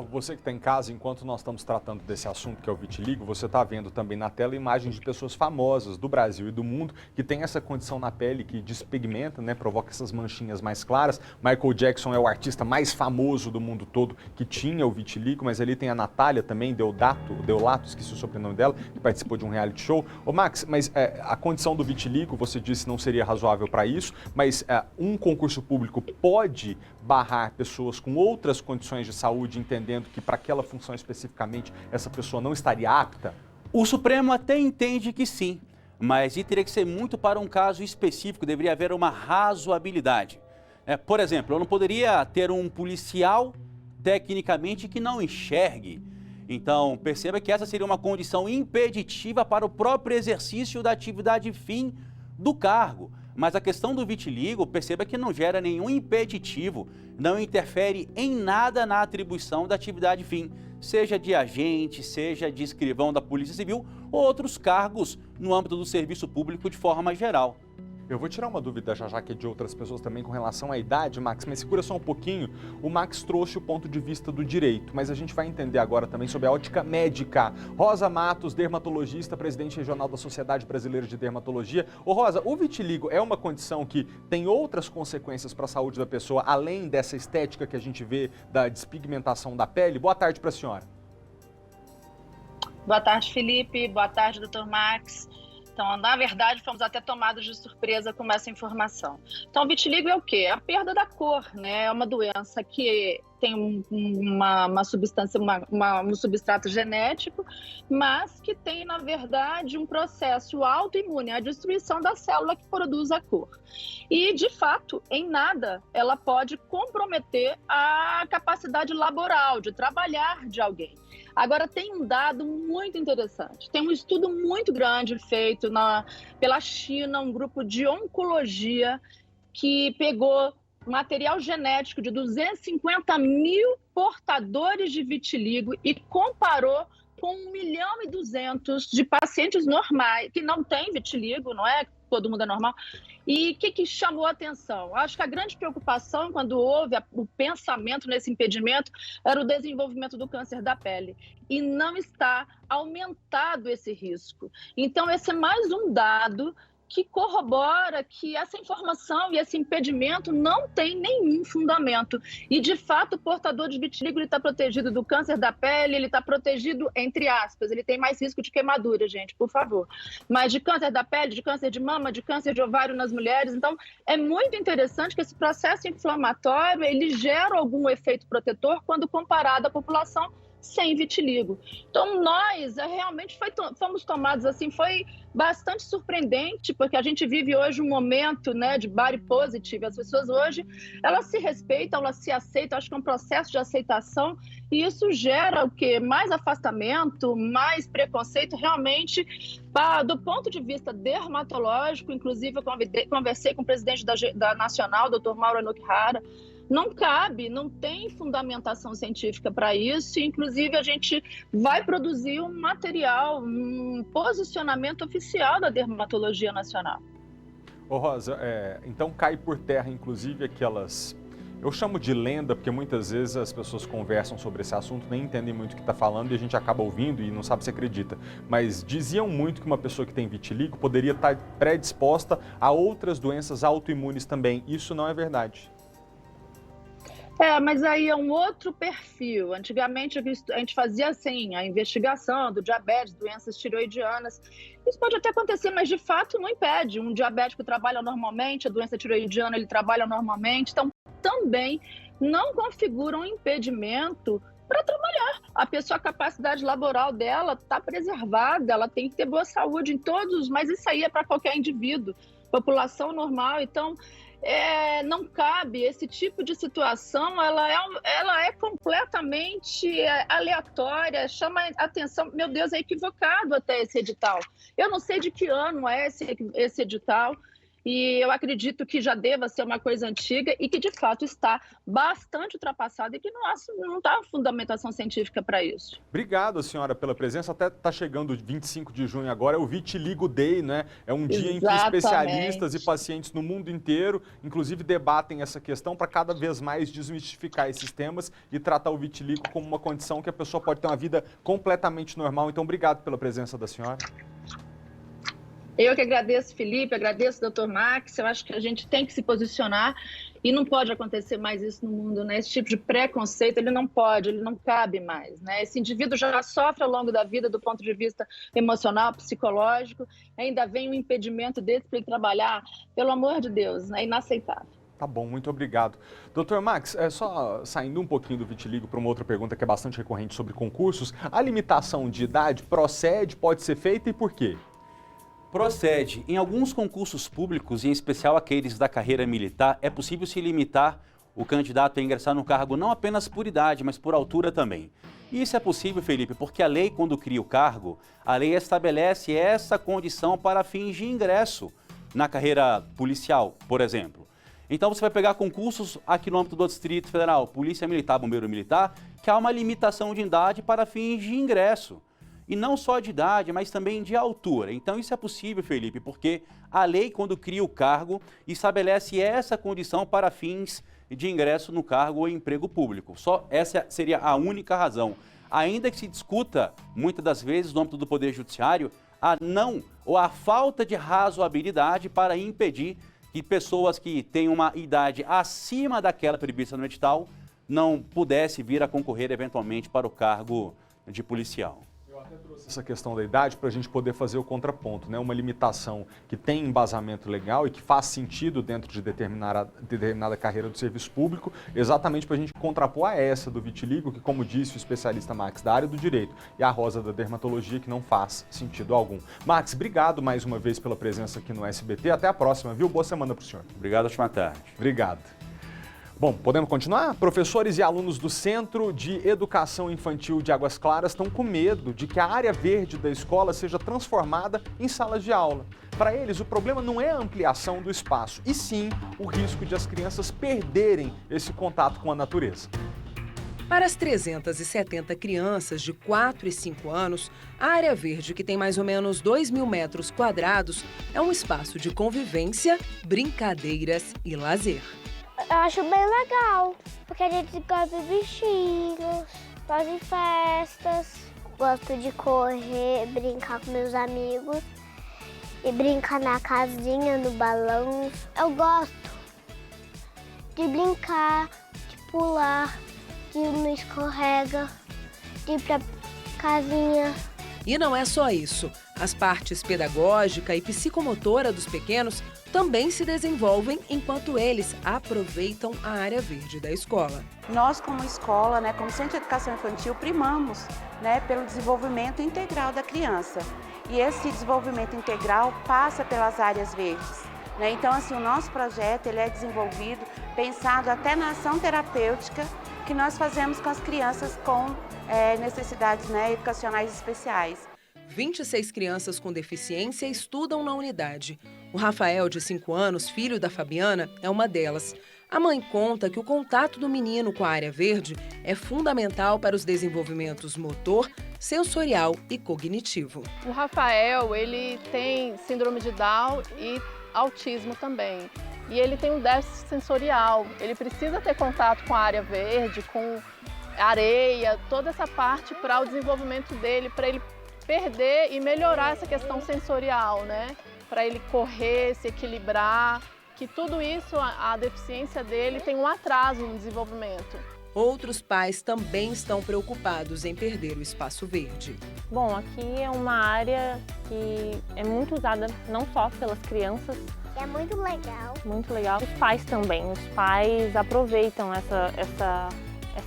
Speaker 1: Você que está em casa, enquanto nós estamos tratando desse assunto que é o vitiligo, você está vendo também na tela imagens de pessoas famosas do Brasil e do mundo que têm essa condição na pele que despigmenta, né, provoca essas manchinhas mais claras. Michael Jackson é o artista mais famoso do mundo todo que tinha o vitiligo, mas ali tem a Natália também, Deolato, esqueci o sobrenome dela, que participou de um reality show. Ô Max, mas a condição do vitiligo, você disse, não seria razoável para isso, mas um concurso público pode barrar pessoas com outras condições de saúde, entendendo que para aquela função especificamente essa pessoa não estaria apta?
Speaker 5: O Supremo até entende que sim, mas teria que ser muito para um caso específico, deveria haver uma razoabilidade. Por exemplo, eu não poderia ter um policial tecnicamente que não enxergue. Então, perceba que essa seria uma condição impeditiva para o próprio exercício da atividade fim do cargo. Mas a questão do vitiligo, perceba que não gera nenhum impeditivo, não interfere em nada na atribuição da atividade fim, seja de agente, seja de escrivão da Polícia Civil ou outros cargos no âmbito do serviço público de forma geral.
Speaker 1: Eu vou tirar uma dúvida já que é de outras pessoas também com relação à idade, Max, mas segura só um pouquinho. O Max trouxe o ponto de vista do direito, mas a gente vai entender agora também sobre a ótica médica. Rosa Matos, dermatologista, presidente regional da Sociedade Brasileira de Dermatologia. Ô Rosa, o vitiligo é uma condição que tem outras consequências para a saúde da pessoa, além dessa estética que a gente vê da despigmentação da pele? Boa tarde para a senhora.
Speaker 8: Boa tarde, Felipe. Boa tarde, doutor Max. Então, na verdade, fomos até tomados de surpresa com essa informação. Então, o vitiligo é o quê? A perda da cor, né? É uma doença que tem uma substância, um substrato genético, mas que tem, na verdade, um processo autoimune, a destruição da célula que produz a cor. E, de fato, em nada ela pode comprometer a capacidade laboral, de trabalhar de alguém. Agora, tem um dado muito interessante. Tem um estudo muito grande feito pela China, um grupo de oncologia, que pegou material genético de 250 mil portadores de vitiligo e comparou com 1.200.000 de pacientes normais, que não têm vitiligo, não é? Todo mundo é normal. E o que chamou a atenção? Acho que a grande preocupação, quando houve o pensamento nesse impedimento, era o desenvolvimento do câncer da pele. E não está aumentado esse risco. Então, esse é mais um dado que corrobora que essa informação e esse impedimento não tem nenhum fundamento. E, de fato, o portador de vitiligo está protegido do câncer da pele, ele está protegido, entre aspas, ele tem mais risco de queimadura, gente, por favor. Mas de câncer da pele, de câncer de mama, de câncer de ovário nas mulheres. Então, é muito interessante que esse processo inflamatório, ele gera algum efeito protetor quando comparado à população sem vitiligo. Então, nós realmente fomos tomados assim, foi bastante surpreendente, porque a gente vive hoje um momento, né, de body positive. As pessoas hoje, elas se respeitam, elas se aceitam, acho que é um processo de aceitação, e isso gera o quê? Mais afastamento, mais preconceito, realmente, do ponto de vista dermatológico. Inclusive, eu conversei com o presidente da Nacional, Dr. Mauro Anoukhara. Não cabe, não tem fundamentação científica para isso. Inclusive, a gente vai produzir um material, um posicionamento oficial da dermatologia nacional.
Speaker 1: Ô Rosa, então cai por terra, inclusive, aquelas... Eu chamo de lenda, porque muitas vezes as pessoas conversam sobre esse assunto, nem entendem muito o que está falando e a gente acaba ouvindo e não sabe se acredita. Mas diziam muito que uma pessoa que tem vitiligo poderia estar predisposta a outras doenças autoimunes também. Isso não é verdade.
Speaker 8: Mas aí é um outro perfil. Antigamente a gente fazia assim, a investigação do diabetes, doenças tiroidianas. Isso pode até acontecer, mas de fato não impede. Um diabético trabalha normalmente, a doença tiroidiana ele trabalha normalmente. Então também não configura um impedimento para trabalhar. A capacidade laboral dela está preservada, ela tem que ter boa saúde em todos, mas isso aí é para qualquer indivíduo, população normal. Então, não cabe esse tipo de situação, ela é completamente aleatória, chama atenção. Meu Deus, é equivocado até esse edital. Eu não sei de que ano é esse edital, e eu acredito que já deva ser uma coisa antiga e que, de fato, está bastante ultrapassada e que não está fundamentação científica para isso.
Speaker 1: Obrigado, senhora, pela presença. Até está chegando 25 de junho agora, é o Vitiligo Day, né? É um dia em que especialistas e pacientes no mundo inteiro, inclusive, debatem essa questão para cada vez mais desmistificar esses temas e tratar o vitiligo como uma condição que a pessoa pode ter uma vida completamente normal. Então, obrigado pela presença da senhora.
Speaker 8: Eu que agradeço, Felipe, agradeço, doutor Max. Eu acho que a gente tem que se posicionar e não pode acontecer mais isso no mundo, né? Esse tipo de preconceito, ele não cabe mais, né? Esse indivíduo já sofre ao longo da vida do ponto de vista emocional, psicológico, ainda vem um impedimento desse para ele trabalhar, pelo amor de Deus, né? Inaceitável.
Speaker 1: Tá bom, muito obrigado. Doutor Max, só saindo um pouquinho do vitiligo para uma outra pergunta que é bastante recorrente sobre concursos, a limitação de idade procede, pode ser feita e por quê?
Speaker 5: Procede. Em alguns concursos públicos, em especial aqueles da carreira militar, é possível se limitar o candidato a ingressar no cargo não apenas por idade, mas por altura também. E isso é possível, Felipe, porque a lei, quando cria o cargo, a lei estabelece essa condição para fins de ingresso na carreira policial, por exemplo. Então você vai pegar concursos aqui no âmbito do Distrito Federal, Polícia Militar, Bombeiro Militar, que há uma limitação de idade para fins de ingresso. E não só de idade, mas também de altura. Então isso é possível, Felipe, porque a lei, quando cria o cargo, estabelece essa condição para fins de ingresso no cargo ou emprego público. Só essa seria a única razão. Ainda que se discuta, muitas das vezes, no âmbito do Poder Judiciário, a falta de razoabilidade para impedir que pessoas que têm uma idade acima daquela prevista no edital não pudessem vir a concorrer eventualmente para o cargo de policial.
Speaker 1: Eu até Essa questão da idade para a gente poder fazer o contraponto, né? Uma limitação que tem embasamento legal e que faz sentido dentro de determinada carreira do serviço público, exatamente para a gente contrapor a essa do vitiligo, que, como disse o especialista Max, da área do direito, e a Rosa da dermatologia, que não faz sentido algum. Max, obrigado mais uma vez pela presença aqui no SBT. Até a próxima, viu? Boa semana para o senhor.
Speaker 5: Obrigado, ótima tarde.
Speaker 1: Obrigado. Bom, podemos continuar? Professores e alunos do Centro de Educação Infantil de Águas Claras estão com medo de que a área verde da escola seja transformada em salas de aula. Para eles, o problema não é a ampliação do espaço, e sim o risco de as crianças perderem esse contato com a natureza.
Speaker 4: Para as 370 crianças de 4 e 5 anos, a área verde, que tem mais ou menos 2.000 metros quadrados, é um espaço de convivência, brincadeiras e lazer.
Speaker 9: Eu acho bem legal, porque a gente gosta de bichinhos, fazem festas. Gosto de correr, brincar com meus amigos e brincar na casinha, no balão. Eu gosto de brincar, de pular, de ir no escorrega, de ir pra casinha.
Speaker 4: E não é só isso. As partes pedagógica e psicomotora dos pequenos também se desenvolvem enquanto eles aproveitam a área verde da escola.
Speaker 10: Nós, como escola, como Centro de Educação Infantil, primamos pelo desenvolvimento integral da criança. E esse desenvolvimento integral passa pelas áreas verdes. Então, assim, o nosso projeto ele é desenvolvido pensado até na ação terapêutica que nós fazemos com as crianças com necessidades educacionais especiais.
Speaker 4: 26 crianças com deficiência estudam na unidade. O Rafael, de 5 anos, filho da Fabiana, é uma delas. A mãe conta que o contato do menino com a área verde é fundamental para os desenvolvimentos motor, sensorial e cognitivo.
Speaker 11: O Rafael, ele tem síndrome de Down e autismo também. E ele tem um déficit sensorial. Ele precisa ter contato com a área verde, com areia, toda essa parte para o desenvolvimento dele, para ele perder e melhorar essa questão sensorial, Para ele correr, se equilibrar, que tudo isso, a deficiência dele tem um atraso no desenvolvimento.
Speaker 4: Outros pais também estão preocupados em perder o espaço verde.
Speaker 12: Bom, aqui é uma área que é muito usada não só pelas crianças.
Speaker 9: É muito legal.
Speaker 12: Muito legal. Os pais também. Os pais aproveitam essa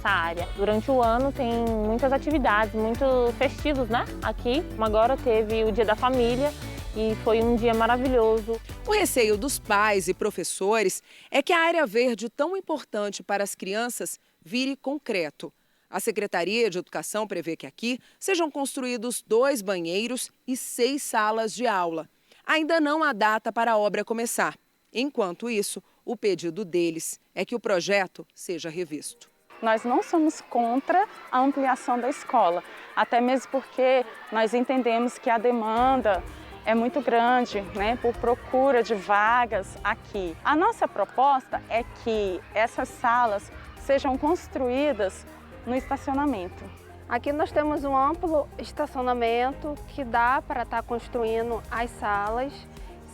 Speaker 12: área. Durante o ano tem muitas atividades, muito festivos, Aqui, agora teve o Dia da Família e foi um dia maravilhoso.
Speaker 4: O receio dos pais e professores é que a área verde tão importante para as crianças vire concreto. A Secretaria de Educação prevê que aqui sejam construídos 2 banheiros e 6 salas de aula. Ainda não há data para a obra começar. Enquanto isso, o pedido deles é que o projeto seja revisto.
Speaker 10: Nós não somos contra a ampliação da escola, até mesmo porque nós entendemos que a demanda é muito grande, por procura de vagas aqui. A nossa proposta é que essas salas sejam construídas no estacionamento.
Speaker 21: Aqui nós temos um amplo estacionamento que dá para estar construindo as salas,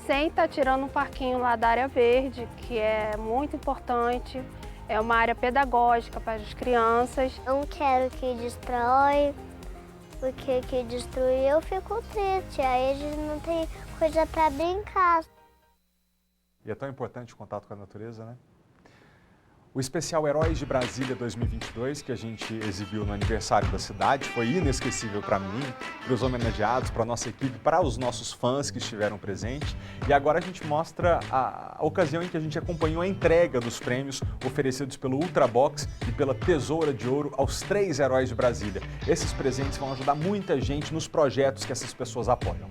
Speaker 21: sem estar tirando um parquinho lá da área verde, que é muito importante. É uma área pedagógica para as crianças.
Speaker 9: Não quero que destrói, porque que destruir eu fico triste, aí eles não têm coisa para brincar.
Speaker 1: E é tão importante o contato com a natureza, O especial Heróis de Brasília 2022, que a gente exibiu no aniversário da cidade, foi inesquecível para mim, para os homenageados, para a nossa equipe, para os nossos fãs que estiveram presentes. E agora a gente mostra a ocasião em que a gente acompanhou a entrega dos prêmios oferecidos pelo Ultrabox e pela Tesoura de Ouro aos 3 heróis de Brasília. Esses presentes vão ajudar muita gente nos projetos que essas pessoas apoiam.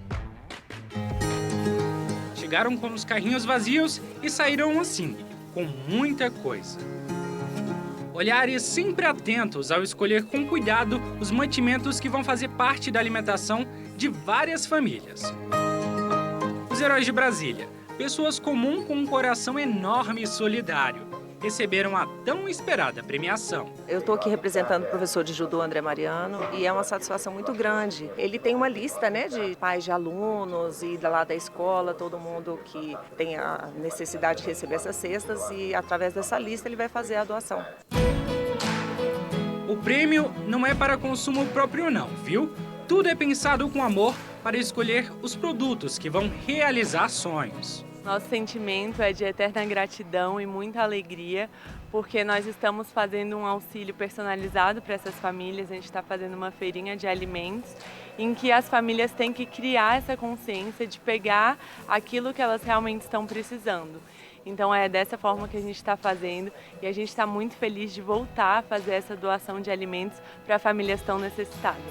Speaker 13: Chegaram com os carrinhos vazios e saíram assim, com muita coisa. Olhares sempre atentos ao escolher com cuidado os mantimentos que vão fazer parte da alimentação de várias famílias. Os heróis de Brasília, pessoas comuns com um coração enorme e solidário, receberam a tão esperada premiação.
Speaker 14: Eu estou aqui representando o professor de judô André Mariano e é uma satisfação muito grande. Ele tem uma lista de pais de alunos e lá da escola, todo mundo que tem a necessidade de receber essas cestas e através dessa lista ele vai fazer a doação.
Speaker 13: O prêmio não é para consumo próprio não, viu? tudo é pensado com amor para escolher os produtos que vão realizar sonhos.
Speaker 15: Nosso sentimento é de eterna gratidão e muita alegria, porque nós estamos fazendo um auxílio personalizado para essas famílias. A gente está fazendo uma feirinha de alimentos em que as famílias têm que criar essa consciência de pegar aquilo que elas realmente estão precisando. Então é dessa forma que a gente está fazendo e a gente está muito feliz de voltar a fazer essa doação de alimentos para famílias tão necessitadas.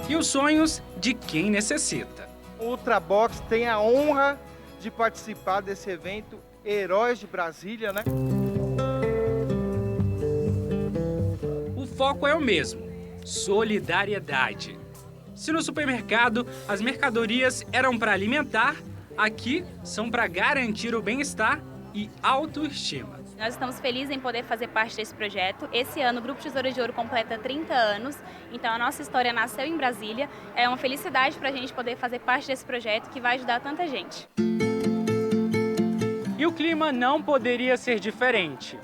Speaker 13: E os sonhos de quem necessita.
Speaker 16: O Ultrabox tem a honra de participar desse evento Heróis de Brasília, né?
Speaker 13: O foco é o mesmo: solidariedade. Se no supermercado as mercadorias eram para alimentar, aqui são para garantir o bem-estar e autoestima.
Speaker 17: Nós estamos felizes em poder fazer parte desse projeto. Esse ano o Grupo Tesoura de Ouro completa 30 anos, então a nossa história nasceu em Brasília. É uma felicidade para a gente poder fazer parte desse projeto que vai ajudar tanta gente.
Speaker 13: E o clima não poderia ser diferente.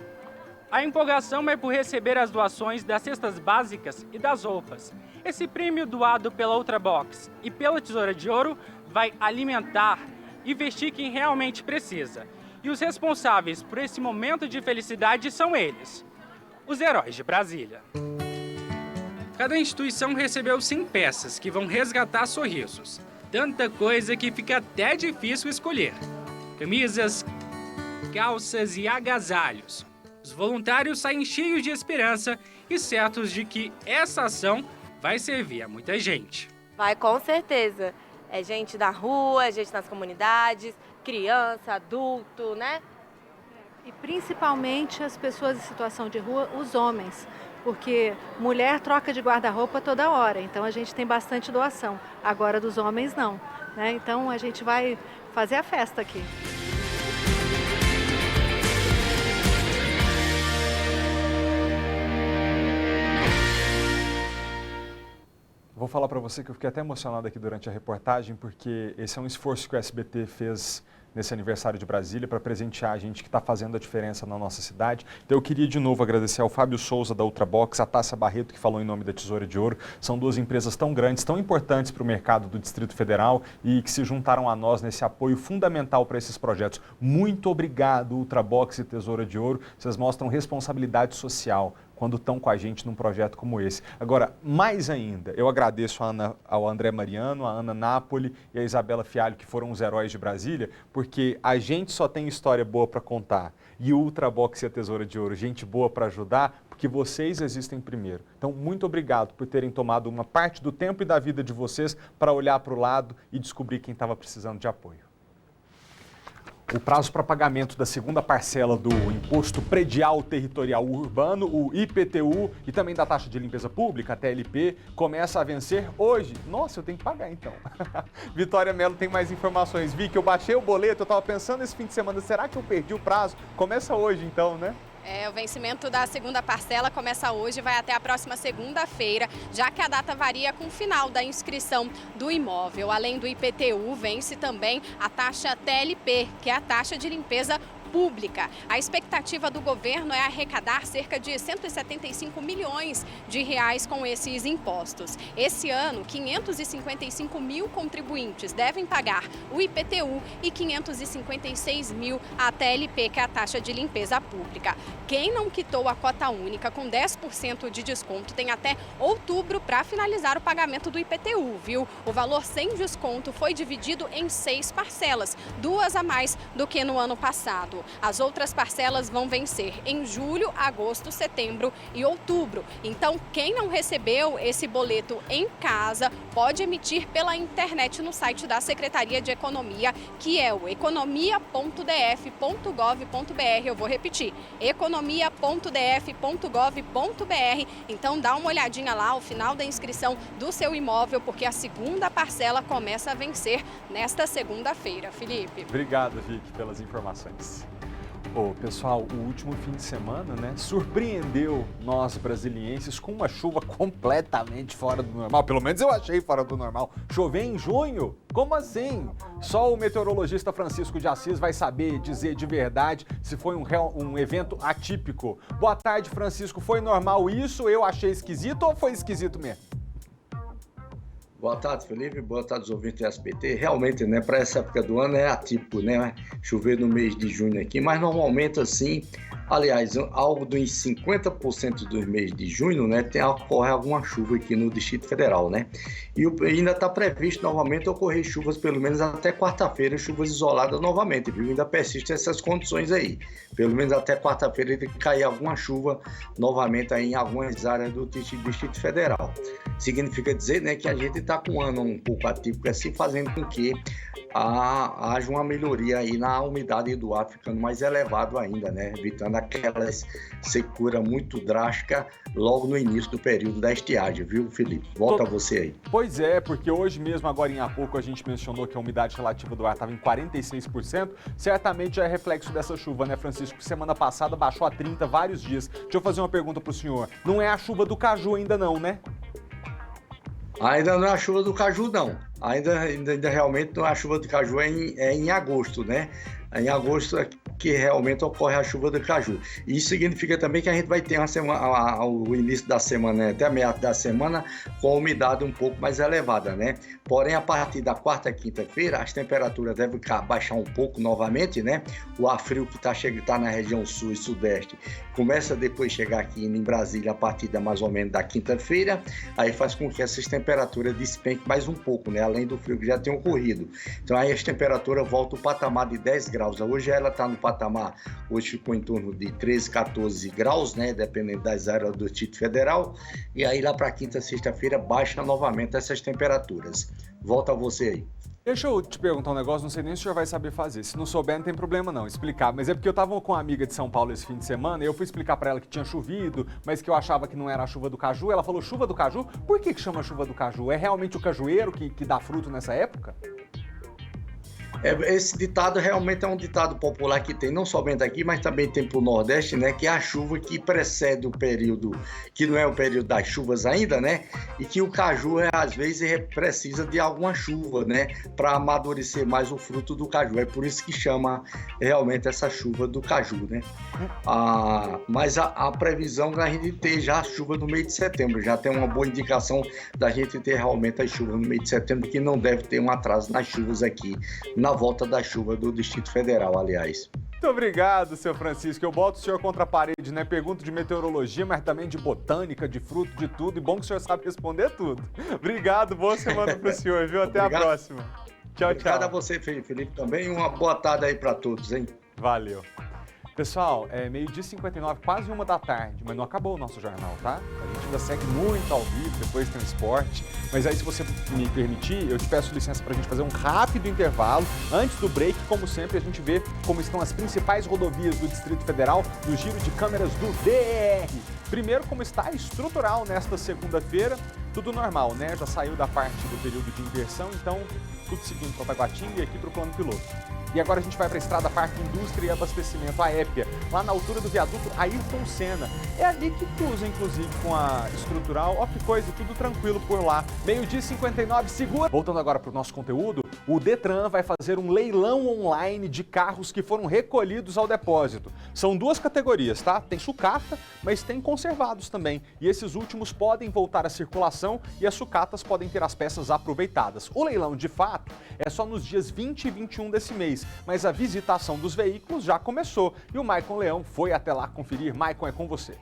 Speaker 13: A empolgação é por receber as doações das cestas básicas e das roupas. Esse prêmio doado pela Ultrabox e pela Tesoura de Ouro vai alimentar e vestir quem realmente precisa. E os responsáveis por esse momento de felicidade são eles, os Heróis de Brasília. Cada instituição recebeu 100 peças que vão resgatar sorrisos. Tanta coisa que fica até difícil escolher. Camisas, calças e agasalhos. Os voluntários saem cheios de esperança e certos de que essa ação vai servir a muita gente.
Speaker 18: Vai, com certeza. É gente da rua, é gente nas comunidades, criança, adulto, né?
Speaker 19: E principalmente as pessoas em situação de rua, os homens, porque mulher troca de guarda-roupa toda hora, então a gente tem bastante doação. Agora dos homens não, né? Então a gente vai fazer a festa aqui.
Speaker 1: Vou falar para você que eu fiquei até emocionado aqui durante a reportagem, porque esse é um esforço que o SBT fez nesse aniversário de Brasília para presentear a gente que está fazendo a diferença na nossa cidade. Então eu queria de novo agradecer ao Fábio Souza da Ultrabox, a Tássia Barreto que falou em nome da Tesoura de Ouro. São duas empresas tão grandes, tão importantes para o mercado do Distrito Federal e que se juntaram a nós nesse apoio fundamental para esses projetos. Muito obrigado, Ultrabox e Tesoura de Ouro. Vocês mostram responsabilidade social quando estão com a gente num projeto como esse. Agora, mais ainda, eu agradeço ao André Mariano, a Ana Napoli e a Isabela Fialho, que foram os Heróis de Brasília, porque a gente só tem história boa para contar. E o Ultrabox e a Tesoura de Ouro, gente boa para ajudar, porque vocês existem primeiro. Então, muito obrigado por terem tomado uma parte do tempo e da vida de vocês para olhar para o lado e descobrir quem estava precisando de apoio. O prazo para pagamento da segunda parcela do Imposto Predial Territorial Urbano, o IPTU, e também da taxa de limpeza pública, a TLP, começa a vencer hoje. Nossa, eu tenho que pagar então. Vitória Mello tem mais informações. Vi que eu baixei o boleto, eu estava pensando esse fim de semana, será que eu perdi o prazo? Começa hoje então, né?
Speaker 20: O vencimento da segunda parcela começa hoje e vai até a próxima segunda-feira, já que a data varia com o final da inscrição do imóvel. Além do IPTU, vence também a taxa TLP, que é a taxa de limpeza pública. A expectativa do governo é arrecadar cerca de 175 milhões de reais com esses impostos. Esse ano, 555 mil contribuintes devem pagar o IPTU e 556 mil a TLP, que é a taxa de limpeza pública. Quem não quitou a cota única com 10% de desconto tem até outubro para finalizar o pagamento do IPTU, viu? O valor sem desconto foi dividido em 6 parcelas, 2 a mais do que no ano passado. As outras parcelas vão vencer em julho, agosto, setembro e outubro. Então, quem não recebeu esse boleto em casa pode emitir pela internet no site da Secretaria de Economia, que é o economia.df.gov.br. Eu vou repetir, economia.df.gov.br. Então, dá uma olhadinha lá ao final da inscrição do seu imóvel, porque a segunda parcela começa a vencer nesta segunda-feira. Felipe.
Speaker 1: Obrigado, Vicky, pelas informações. Pessoal, o último fim de semana, né, surpreendeu nós brasilienses com uma chuva completamente fora do normal. Pelo menos eu achei fora do normal. Chover em junho? Como assim? Só o meteorologista Francisco de Assis vai saber dizer de verdade se foi um evento atípico. Boa tarde, Francisco. Foi normal isso? Eu achei esquisito ou foi esquisito mesmo?
Speaker 3: Boa tarde, Felipe. Boa tarde, os ouvintes do SBT. Realmente, né, para essa época do ano é atípico, né? Chover no mês de junho aqui, mas normalmente assim, aliás, algo dos 50% dos meses de junho, né, ocorre alguma chuva aqui no Distrito Federal, né? E ainda está previsto novamente ocorrer chuvas pelo menos até quarta-feira, chuvas isoladas novamente, viu? Ainda persistem essas condições aí. Pelo menos até quarta-feira ele cair alguma chuva novamente aí em algumas áreas do Distrito Federal. Significa dizer, né, que a gente está com um ano um pouco atípico assim, fazendo com que haja uma melhoria aí na umidade do ar, ficando mais elevado ainda, né? Evitando aquelas secura muito drástica logo no início do período da estiagem, viu, Felipe? Volta você aí.
Speaker 1: Pois é, porque hoje mesmo, agora em pouco, a gente mencionou que a umidade relativa do ar estava em 46%, certamente já é reflexo dessa chuva, né, Francisco? Semana passada baixou a 30 vários dias. Deixa eu fazer uma pergunta pro senhor. Não é a chuva do caju ainda não, né?
Speaker 3: Ainda não é a chuva do caju, não. Ainda realmente não é a chuva do caju, é em agosto, né? Em agosto é que realmente ocorre a chuva do caju. Isso significa também que a gente vai ter uma semana, o início da semana, né, até a meada da semana, com a umidade um pouco mais elevada, né? Porém, a partir da quarta e quinta-feira, as temperaturas devem baixar um pouco novamente, né? O ar frio que tá na região sul e sudeste começa depois chegar aqui em Brasília a partir mais ou menos da quinta-feira, aí faz com que essas temperaturas despenquem mais um pouco, né? Além do frio que já tem ocorrido. Então aí as temperaturas voltam ao patamar de 10 graus. Hoje ela está no patamar, hoje ficou em torno de 13, 14 graus, né? Dependendo das áreas do Distrito Federal. E aí lá para quinta, sexta-feira baixa novamente essas temperaturas. Volta a você aí.
Speaker 1: Deixa eu te perguntar um negócio, não sei nem se o senhor vai saber fazer. Se não souber, não tem problema não, explicar. Mas é porque eu tava com uma amiga de São Paulo esse fim de semana e eu fui explicar pra ela que tinha chovido, mas que eu achava que não era a chuva do caju. Ela falou, chuva do caju? Por que chama chuva do caju? É realmente o cajueiro que dá fruto nessa época?
Speaker 3: Esse ditado realmente é um ditado popular que tem não somente aqui, mas também tem para o Nordeste, né? Que é a chuva que precede o período, que não é o período das chuvas ainda, né? E que o caju, às vezes, precisa de alguma chuva, né? Para amadurecer mais o fruto do caju. É por isso que chama realmente essa chuva do caju, né? Mas a previsão da gente ter já a chuva no mês de setembro. Já tem uma boa indicação da gente ter realmente a chuva no mês de setembro, que não deve ter um atraso nas chuvas aqui, na volta da chuva do Distrito Federal, aliás.
Speaker 1: Muito obrigado, seu Francisco. Eu boto o senhor contra a parede, né? Pergunto de meteorologia, mas também de botânica, de fruto, de tudo. E bom que o senhor sabe responder tudo. Obrigado, boa semana pro senhor, viu? Até obrigado. A próxima. Tchau,
Speaker 3: obrigado a você, Felipe, também. Uma boa tarde aí para todos, hein?
Speaker 1: Valeu. Pessoal, é 12h59, quase 1 da tarde, mas não acabou o nosso jornal, tá? A gente ainda segue muito ao vivo, depois tem o esporte. Mas aí, se você me permitir, eu te peço licença para a gente fazer um rápido intervalo. Antes do break, como sempre, a gente vê como estão as principais rodovias do Distrito Federal no giro de câmeras do DR. Primeiro, como está estrutural nesta segunda-feira, tudo normal, né? Já saiu da parte do período de inversão, então tudo seguindo para Taguatinga e aqui para o plano piloto. E agora a gente vai para a Estrada Parque Indústria e Abastecimento, a EPIA, lá na altura do viaduto Ayrton Senna. É ali que cruza, inclusive, com a estrutural. Ó que coisa, tudo tranquilo por lá. 12h59, segura! Voltando agora para o nosso conteúdo, o Detran vai fazer um leilão online de carros que foram recolhidos ao depósito. São duas categorias, tá? Tem sucata, mas tem conservados também. E esses últimos podem voltar à circulação e as sucatas podem ter as peças aproveitadas. O leilão, de fato, é só nos dias 20 e 21 desse mês, mas a visitação dos veículos já começou e o Maicon Leão foi até lá conferir. Maicon, é com você.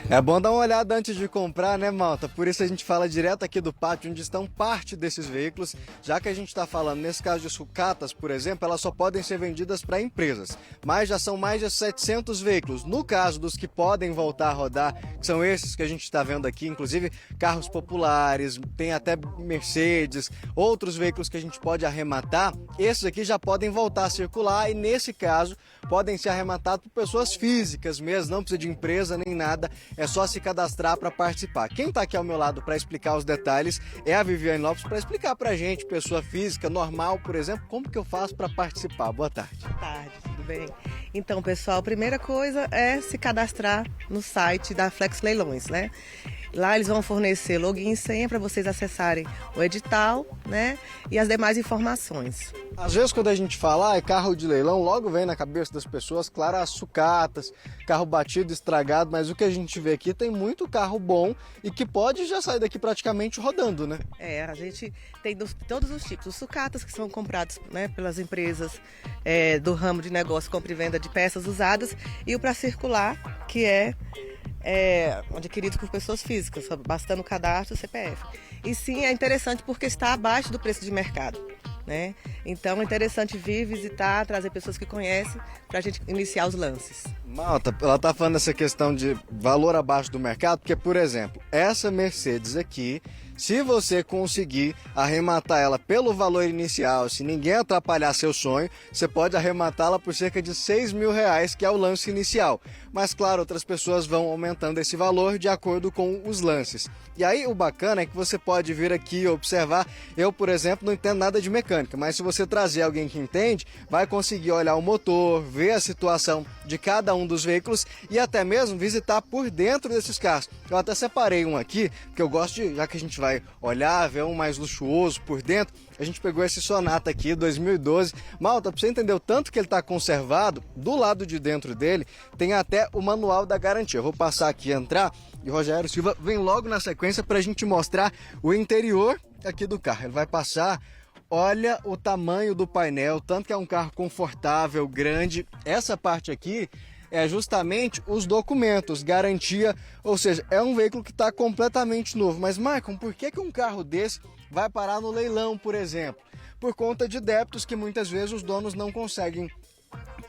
Speaker 6: É bom dar uma olhada antes de comprar, né, malta? Por isso a gente fala direto aqui do pátio, onde estão parte desses veículos, já que a gente está falando, nesse caso de sucatas, por exemplo, elas só podem ser vendidas para empresas, mas já são mais de 700 veículos. No caso dos que podem voltar a rodar, que são esses que a gente está vendo aqui, inclusive carros populares, tem até Mercedes, outros veículos que a gente pode arrematar, esses aqui já podem voltar a circular e, nesse caso, podem ser arrematados por pessoas físicas mesmo, não precisa de empresa nem nada. É só se cadastrar para participar. Quem está aqui ao meu lado para explicar os detalhes é a Viviane Lopes, para explicar para a gente, pessoa física, normal, por exemplo, como que eu faço para participar. Boa tarde.
Speaker 7: Boa tarde, tudo bem. Então, pessoal, a primeira coisa é se cadastrar no site da Flex Leilões, né? Lá eles vão fornecer login e senha para vocês acessarem o edital, né? E as demais informações.
Speaker 6: Às vezes quando a gente fala carro de leilão, logo vem na cabeça das pessoas, claro, as sucatas, carro batido, estragado, mas o que a gente vê aqui tem muito carro bom e que pode já sair daqui praticamente rodando, né?
Speaker 7: A gente tem todos os tipos. Os sucatas que são comprados, né, pelas empresas do ramo de negócio, compra e venda de peças usadas, e o para circular, que é adquirido por pessoas físicas, bastando o cadastro e o CPF. E sim, é interessante porque está abaixo do preço de mercado, né? Então é interessante vir visitar, trazer pessoas que conhecem para a gente iniciar os lances.
Speaker 6: Malta, ela está falando essa questão de valor abaixo do mercado, porque, por exemplo, essa Mercedes aqui, se você conseguir arrematar ela pelo valor inicial, se ninguém atrapalhar seu sonho, você pode arrematá-la por cerca de R$6.000, que é o lance inicial. Mas, claro, outras pessoas vão aumentando esse valor de acordo com os lances. E aí, o bacana é que você pode vir aqui e observar. Eu, por exemplo, não entendo nada de mecânica, mas se você trazer alguém que entende, vai conseguir olhar o motor, ver a situação de cada um dos veículos e até mesmo visitar por dentro desses carros. Eu até separei um aqui, porque eu gosto de, já que a gente vai olhar, ver um mais luxuoso por dentro, a gente pegou esse Sonata aqui, 2012. Malta, pra você entender o tanto que ele está conservado, do lado de dentro dele tem até o manual da garantia. Eu vou passar aqui e entrar e o Rogério Silva vem logo na sequência para a gente mostrar o interior aqui do carro. Ele vai passar. Olha o tamanho do painel, tanto que é um carro confortável, grande. Essa parte aqui é justamente os documentos, garantia, ou seja, é um veículo que está completamente novo. Mas, Maicon, por que um carro desse vai parar no leilão, por exemplo? Por conta de débitos que muitas vezes os donos não conseguem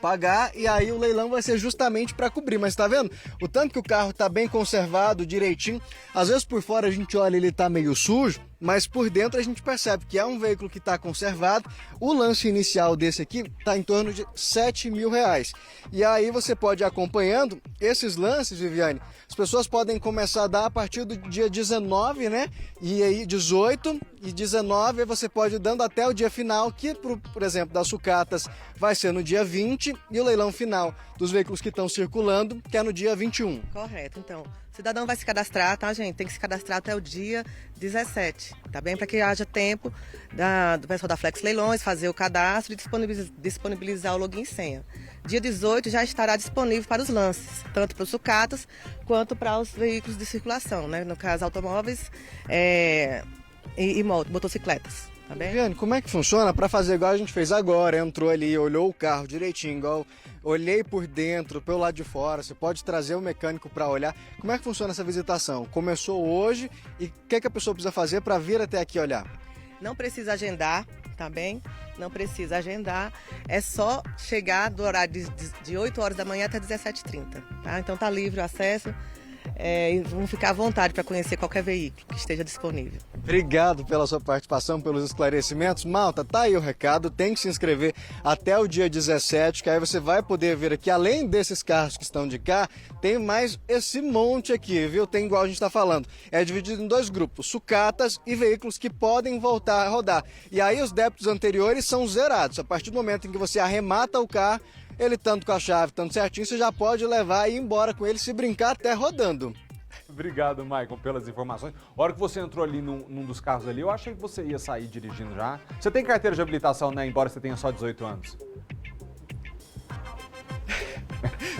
Speaker 6: pagar e aí o leilão vai ser justamente para cobrir. Mas tá vendo? O tanto que o carro tá bem conservado, direitinho. Às vezes por fora a gente olha ele tá meio sujo, mas por dentro a gente percebe que é um veículo que está conservado. O lance inicial desse aqui está em torno de R$7.000. E aí você pode ir acompanhando esses lances, Viviane. As pessoas podem começar a dar a partir do dia 19, né? E aí 18 e 19 você pode ir dando até o dia final, que por exemplo das sucatas vai ser no dia 20 e o leilão final dos veículos que estão circulando, que é no dia 21.
Speaker 7: Correto, então. O cidadão vai se cadastrar, tá, gente? Tem que se cadastrar até o dia 17, tá bem? Para que haja tempo do pessoal da Flex Leilões fazer o cadastro e disponibilizar o login e senha. Dia 18 já estará disponível para os lances, tanto para os sucatas quanto para os veículos de circulação, né? No caso, automóveis e motocicletas. Tá bem?
Speaker 6: Viviane, como é que funciona para fazer igual a gente fez agora? Entrou ali, olhou o carro direitinho, igual olhei por dentro, pelo lado de fora. Você pode trazer o mecânico para olhar. Como é que funciona essa visitação? Começou hoje e o que a pessoa precisa fazer para vir até aqui olhar?
Speaker 7: Não precisa agendar, tá bem? Não precisa agendar. É só chegar do horário de 8 horas da manhã até 17h30, tá? Então tá livre o acesso. E vão ficar à vontade para conhecer qualquer veículo que esteja disponível.
Speaker 6: Obrigado pela sua participação, pelos esclarecimentos. Malta, tá aí o recado, tem que se inscrever até o dia 17, que aí você vai poder ver aqui, além desses carros que estão de cá, tem mais esse monte aqui, viu? Tem igual a gente está falando. É dividido em dois grupos, sucatas e veículos que podem voltar a rodar. E aí os débitos anteriores são zerados. A partir do momento em que você arremata o carro, ele tanto com a chave, tanto certinho, você já pode levar e ir embora com ele, se brincar até rodando.
Speaker 1: Obrigado, Maicon, pelas informações. A hora que você entrou ali num dos carros ali, eu achei que você ia sair dirigindo já. Você tem carteira de habilitação, né? Embora você tenha só 18 anos.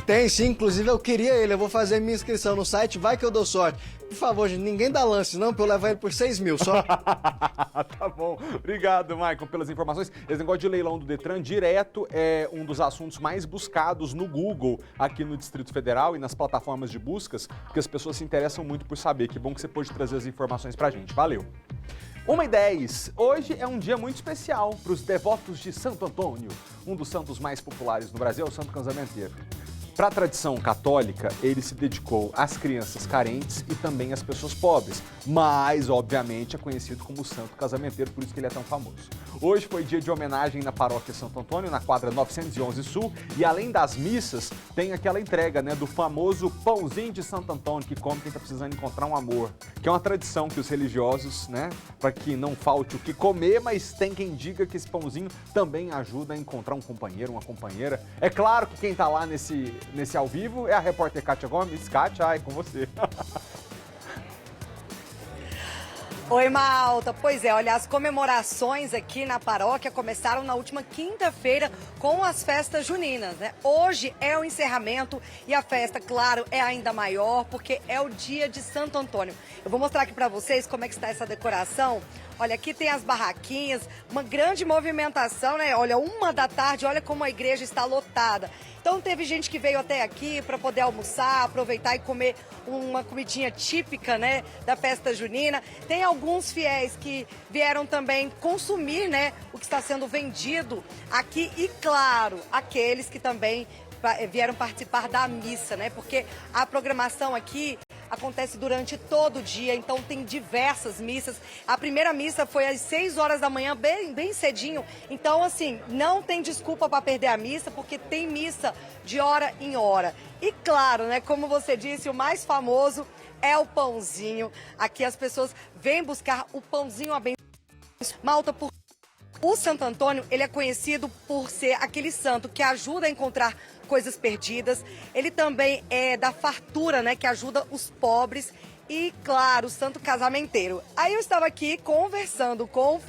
Speaker 6: Tem sim, inclusive eu queria ele, eu vou fazer minha inscrição no site, vai que eu dou sorte. Por favor, gente, ninguém dá lance não, pra eu levar ele por 6 mil só.
Speaker 1: Tá bom, obrigado, Maicon, pelas informações. Esse negócio de leilão do Detran direto é um dos assuntos mais buscados no Google aqui no Distrito Federal e nas plataformas de buscas, porque as pessoas se interessam muito por saber. Que bom que você pôde trazer as informações pra gente, valeu. 1h10, hoje é um dia muito especial para os devotos de Santo Antônio, um dos santos mais populares no Brasil, é o santo casamenteiro. Para a tradição católica, ele se dedicou às crianças carentes e também às pessoas pobres, mas, obviamente, é conhecido como o santo casamenteiro, por isso que ele é tão famoso. Hoje foi dia de homenagem na paróquia Santo Antônio, na quadra 911 Sul, e além das missas, tem aquela entrega, né, do famoso pãozinho de Santo Antônio, que come quem está precisando encontrar um amor, que é uma tradição que os religiosos, né, para que não falte o que comer, mas tem quem diga que esse pãozinho também ajuda a encontrar um companheiro, uma companheira. É claro que quem está lá nesse ao vivo é a repórter Kátia Gomes. Kátia, é com você.
Speaker 4: Oi, malta. Pois é, olha, as comemorações aqui na paróquia começaram na última quinta-feira com as festas juninas, né? Hoje é o encerramento e a festa, claro, é ainda maior porque é o dia de Santo Antônio. Eu vou mostrar aqui pra vocês como é que está essa decoração. Olha, aqui tem as barraquinhas, uma grande movimentação, né? Olha, 1h da tarde, olha como a igreja está lotada. Então teve gente que veio até aqui para poder almoçar, aproveitar e comer uma comidinha típica, né, da festa junina. Tem alguns fiéis que vieram também consumir, né, o que está sendo vendido aqui e, claro, aqueles que também vieram participar da missa, né? Porque a programação aqui acontece durante todo o dia, então tem diversas missas. A primeira missa foi às 6 horas da manhã, bem cedinho. Então, assim, não tem desculpa para perder a missa, porque tem missa de hora em hora. E claro, né, como você disse, o mais famoso é o pãozinho. Aqui as pessoas vêm buscar o pãozinho abençoado. Malta, o Santo Antônio, ele é conhecido por ser aquele santo que ajuda a encontrar coisas perdidas. Ele também é da fartura, né, que ajuda os pobres e, claro, o santo casamenteiro. Aí eu estava aqui conversando com o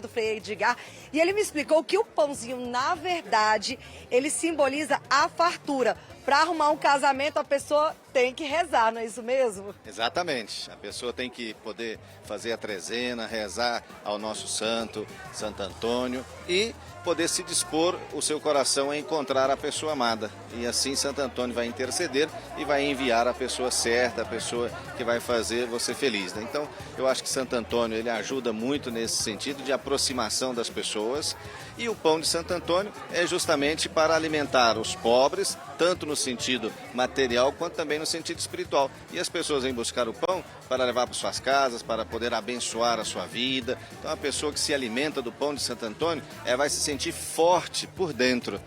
Speaker 4: Frei Edgar e ele me explicou que o pãozinho, na verdade, ele simboliza a fartura. Para arrumar um casamento, a pessoa tem que rezar, não é isso mesmo?
Speaker 2: Exatamente. A pessoa tem que poder fazer a trezena, rezar ao nosso santo, Santo Antônio, e poder se dispor o seu coração a encontrar a pessoa amada. E assim Santo Antônio vai interceder e vai enviar a pessoa certa, a pessoa que vai fazer você feliz, né? Então, eu acho que Santo Antônio, ele ajuda muito nesse sentido de aproximação das pessoas. E o pão de Santo Antônio é justamente para alimentar os pobres, tanto no sentido material quanto também no sentido espiritual. E as pessoas vêm buscar o pão para levar para suas casas, para poder abençoar a sua vida. Então a pessoa que se alimenta do pão de Santo Antônio, vai se sentir forte por dentro.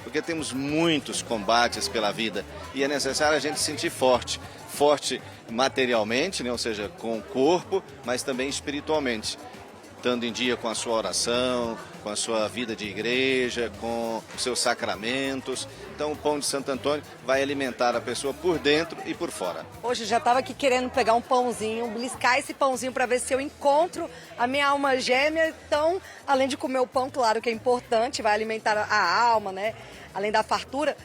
Speaker 2: Porque temos muitos combates pela vida e é necessário a gente se sentir forte. Forte materialmente, né? Ou seja, com o corpo, mas também espiritualmente. Estando em dia com a sua oração, com a sua vida de igreja, com os seus sacramentos. Então o pão de Santo Antônio vai alimentar a pessoa por dentro e por fora.
Speaker 4: Hoje já estava aqui querendo pegar um pãozinho, beliscar esse pãozinho para ver se eu encontro a minha alma gêmea. Então, além de comer o pão, claro que é importante, vai alimentar a alma, né? Além da fartura,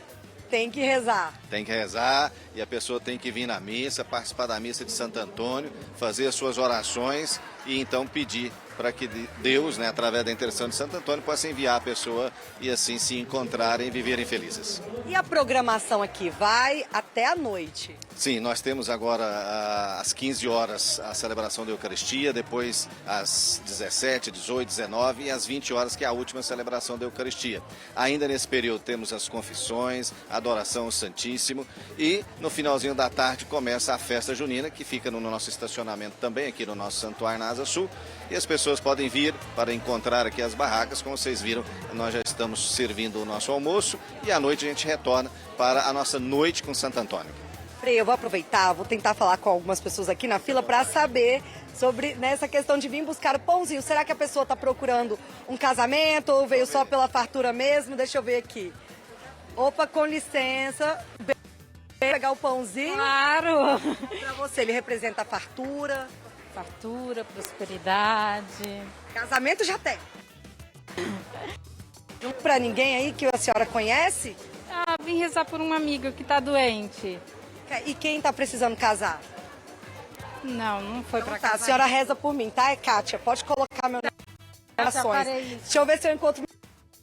Speaker 4: tem que rezar.
Speaker 2: Tem que rezar e a pessoa tem que vir na missa, participar da missa de Santo Antônio, fazer as suas orações e então pedir para que Deus, né, através da intercessão de Santo Antônio, possa enviar a pessoa e assim se encontrarem e viverem felizes.
Speaker 4: E a programação aqui vai até a noite?
Speaker 2: Sim, nós temos agora às 15 horas a celebração da Eucaristia, depois às 17, 18, 19 e às 20 horas, que é a última celebração da Eucaristia. Ainda nesse período temos as confissões, a adoração ao Santíssimo e no finalzinho da tarde começa a festa junina, que fica no nosso estacionamento também, aqui no nosso Santuário na Asa Sul. E as pessoas podem vir para encontrar aqui as barracas. Como vocês viram, nós já estamos servindo o nosso almoço e à noite a gente retorna para a nossa noite com Santo Antônio.
Speaker 4: Frei, eu vou aproveitar, vou tentar falar com algumas pessoas aqui na fila para saber sobre essa questão de vir buscar o pãozinho. Será que a pessoa está procurando um casamento ou veio só pela fartura mesmo? Deixa eu ver aqui. Opa, com licença. Pegar o pãozinho?
Speaker 22: Claro!
Speaker 4: Para você, ele representa a fartura.
Speaker 22: Fartura, prosperidade.
Speaker 4: Casamento já tem. Não para ninguém aí que a senhora conhece?
Speaker 22: Ah, vim rezar por um amigo que tá doente.
Speaker 4: E quem tá precisando casar?
Speaker 22: Não foi pra
Speaker 4: casar.
Speaker 22: casar.
Speaker 4: A senhora reza por mim, tá? É Kátia, pode colocar meu orações. Deixa eu ver se eu encontro.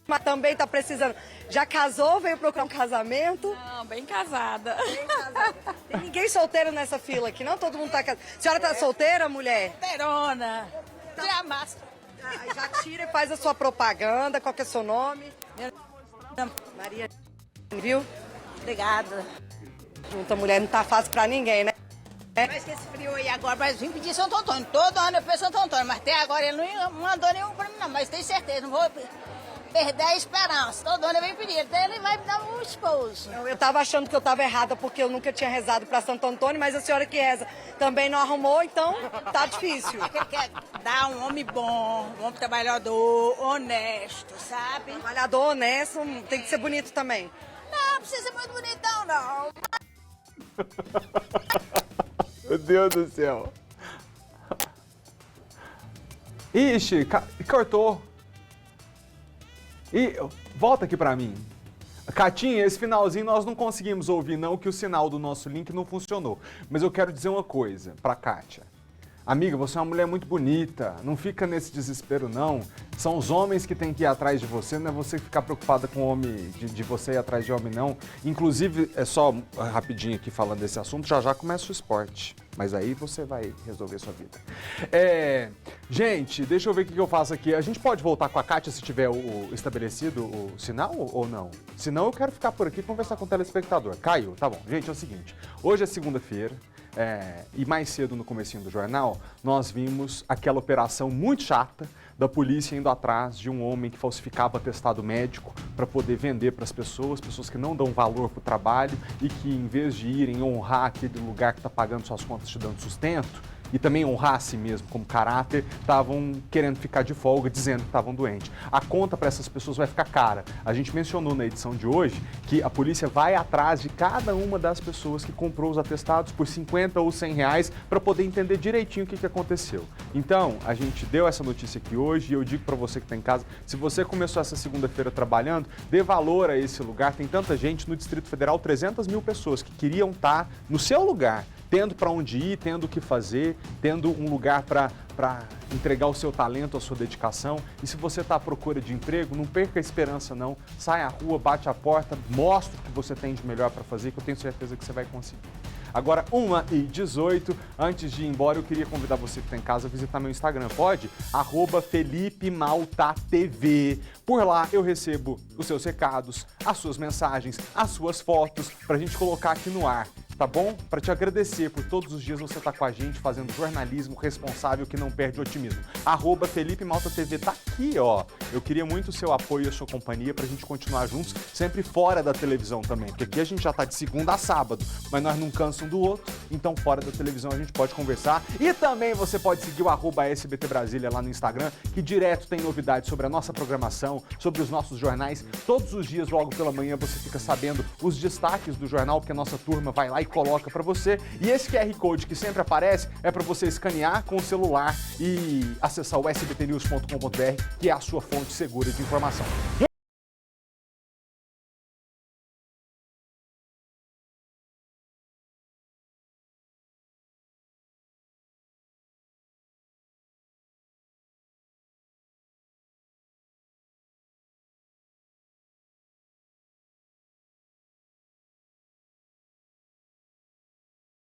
Speaker 4: Mas também tá precisando. Já casou, veio procurar um casamento?
Speaker 22: Não, bem casada.
Speaker 4: Bem casada. Tem ninguém solteiro nessa fila aqui, não? Todo mundo tá casado. A senhora tá solteira, mulher?
Speaker 22: Solteirona.
Speaker 4: Tira a máscara. Já tira e faz a sua propaganda. Qual que é o seu nome? Maria.
Speaker 7: Viu?
Speaker 22: Obrigada.
Speaker 7: Muita mulher não tá fácil pra ninguém, né?
Speaker 22: Mas que esse frio aí agora, mas vim pedir Santo Antônio. Todo ano eu peço Santo Antônio, mas até agora ele não mandou nenhum pra mim não. Mas tenho certeza, não vou perder a esperança. Todo ano eu venho pedir, até ele vai me dar um esposo.
Speaker 7: Eu tava achando que eu tava errada porque eu nunca tinha rezado pra Santo Antônio, mas a senhora que reza também não arrumou, então tá difícil.
Speaker 22: Ele quer dar um homem bom, um homem trabalhador, honesto, sabe?
Speaker 7: Trabalhador honesto, tem que ser bonito também.
Speaker 22: Não precisa ser muito bonitão, não.
Speaker 1: Meu Deus do céu. Ixi, cortou. E volta aqui pra mim. Catinha, esse finalzinho nós não conseguimos ouvir não, que o sinal do nosso link não funcionou. Mas eu quero dizer uma coisa pra Kátia. Amiga, você é uma mulher muito bonita, não fica nesse desespero não. São os homens que têm que ir atrás de você, não é você ficar preocupada com o homem, de você ir atrás de homem não. Inclusive, é só rapidinho aqui falando desse assunto, já começa o esporte. Mas aí você vai resolver sua vida. Gente, deixa eu ver o que eu faço aqui. A gente pode voltar com a Kátia se tiver estabelecido o sinal ou não? Se não, eu quero ficar por aqui e conversar com o telespectador. Caiu? Tá bom. Gente, é o seguinte. Hoje é segunda-feira. E mais cedo no comecinho do jornal, nós vimos aquela operação muito chata da polícia indo atrás de um homem que falsificava atestado médico para poder vender para as pessoas que não dão valor para o trabalho e que, em vez de irem honrar aquele lugar que está pagando suas contas, te dando sustento, e também honrar a si mesmo como caráter, estavam querendo ficar de folga, dizendo que estavam doentes. A conta para essas pessoas vai ficar cara. A gente mencionou na edição de hoje que a polícia vai atrás de cada uma das pessoas que comprou os atestados por 50 ou 100 reais para poder entender direitinho o que aconteceu. Então, a gente deu essa notícia aqui hoje e eu digo para você que está em casa, se você começou essa segunda-feira trabalhando, dê valor a esse lugar. Tem tanta gente no Distrito Federal, 300 mil pessoas que queriam estar no seu lugar, tendo para onde ir, tendo o que fazer, tendo um lugar para entregar o seu talento, a sua dedicação. E se você está à procura de emprego, não perca a esperança não. Sai à rua, bate a porta, mostra o que você tem de melhor para fazer, que eu tenho certeza que você vai conseguir. Agora, 1h18, antes de ir embora, eu queria convidar você que está em casa a visitar meu Instagram, pode? @FelipeMaltaTV. Por lá eu recebo os seus recados, as suas mensagens, as suas fotos, para a gente colocar aqui no ar. Tá bom? Para te agradecer por todos os dias você tá com a gente fazendo jornalismo responsável que não perde o otimismo. @FelipeMaltaTV tá aqui, ó. Eu queria muito o seu apoio e a sua companhia pra gente continuar juntos, sempre fora da televisão também. Porque aqui a gente já tá de segunda a sábado, mas nós não cansamos um do outro, então fora da televisão a gente pode conversar. E também você pode seguir o @SBT Brasília lá no Instagram, que direto tem novidades sobre a nossa programação, sobre os nossos jornais. Todos os dias, logo pela manhã, você fica sabendo os destaques do jornal, porque a nossa turma vai lá e coloca para você. E esse QR Code que sempre aparece é para você escanear com o celular e acessar o sbtnews.com.br, que é a sua fonte segura de informação.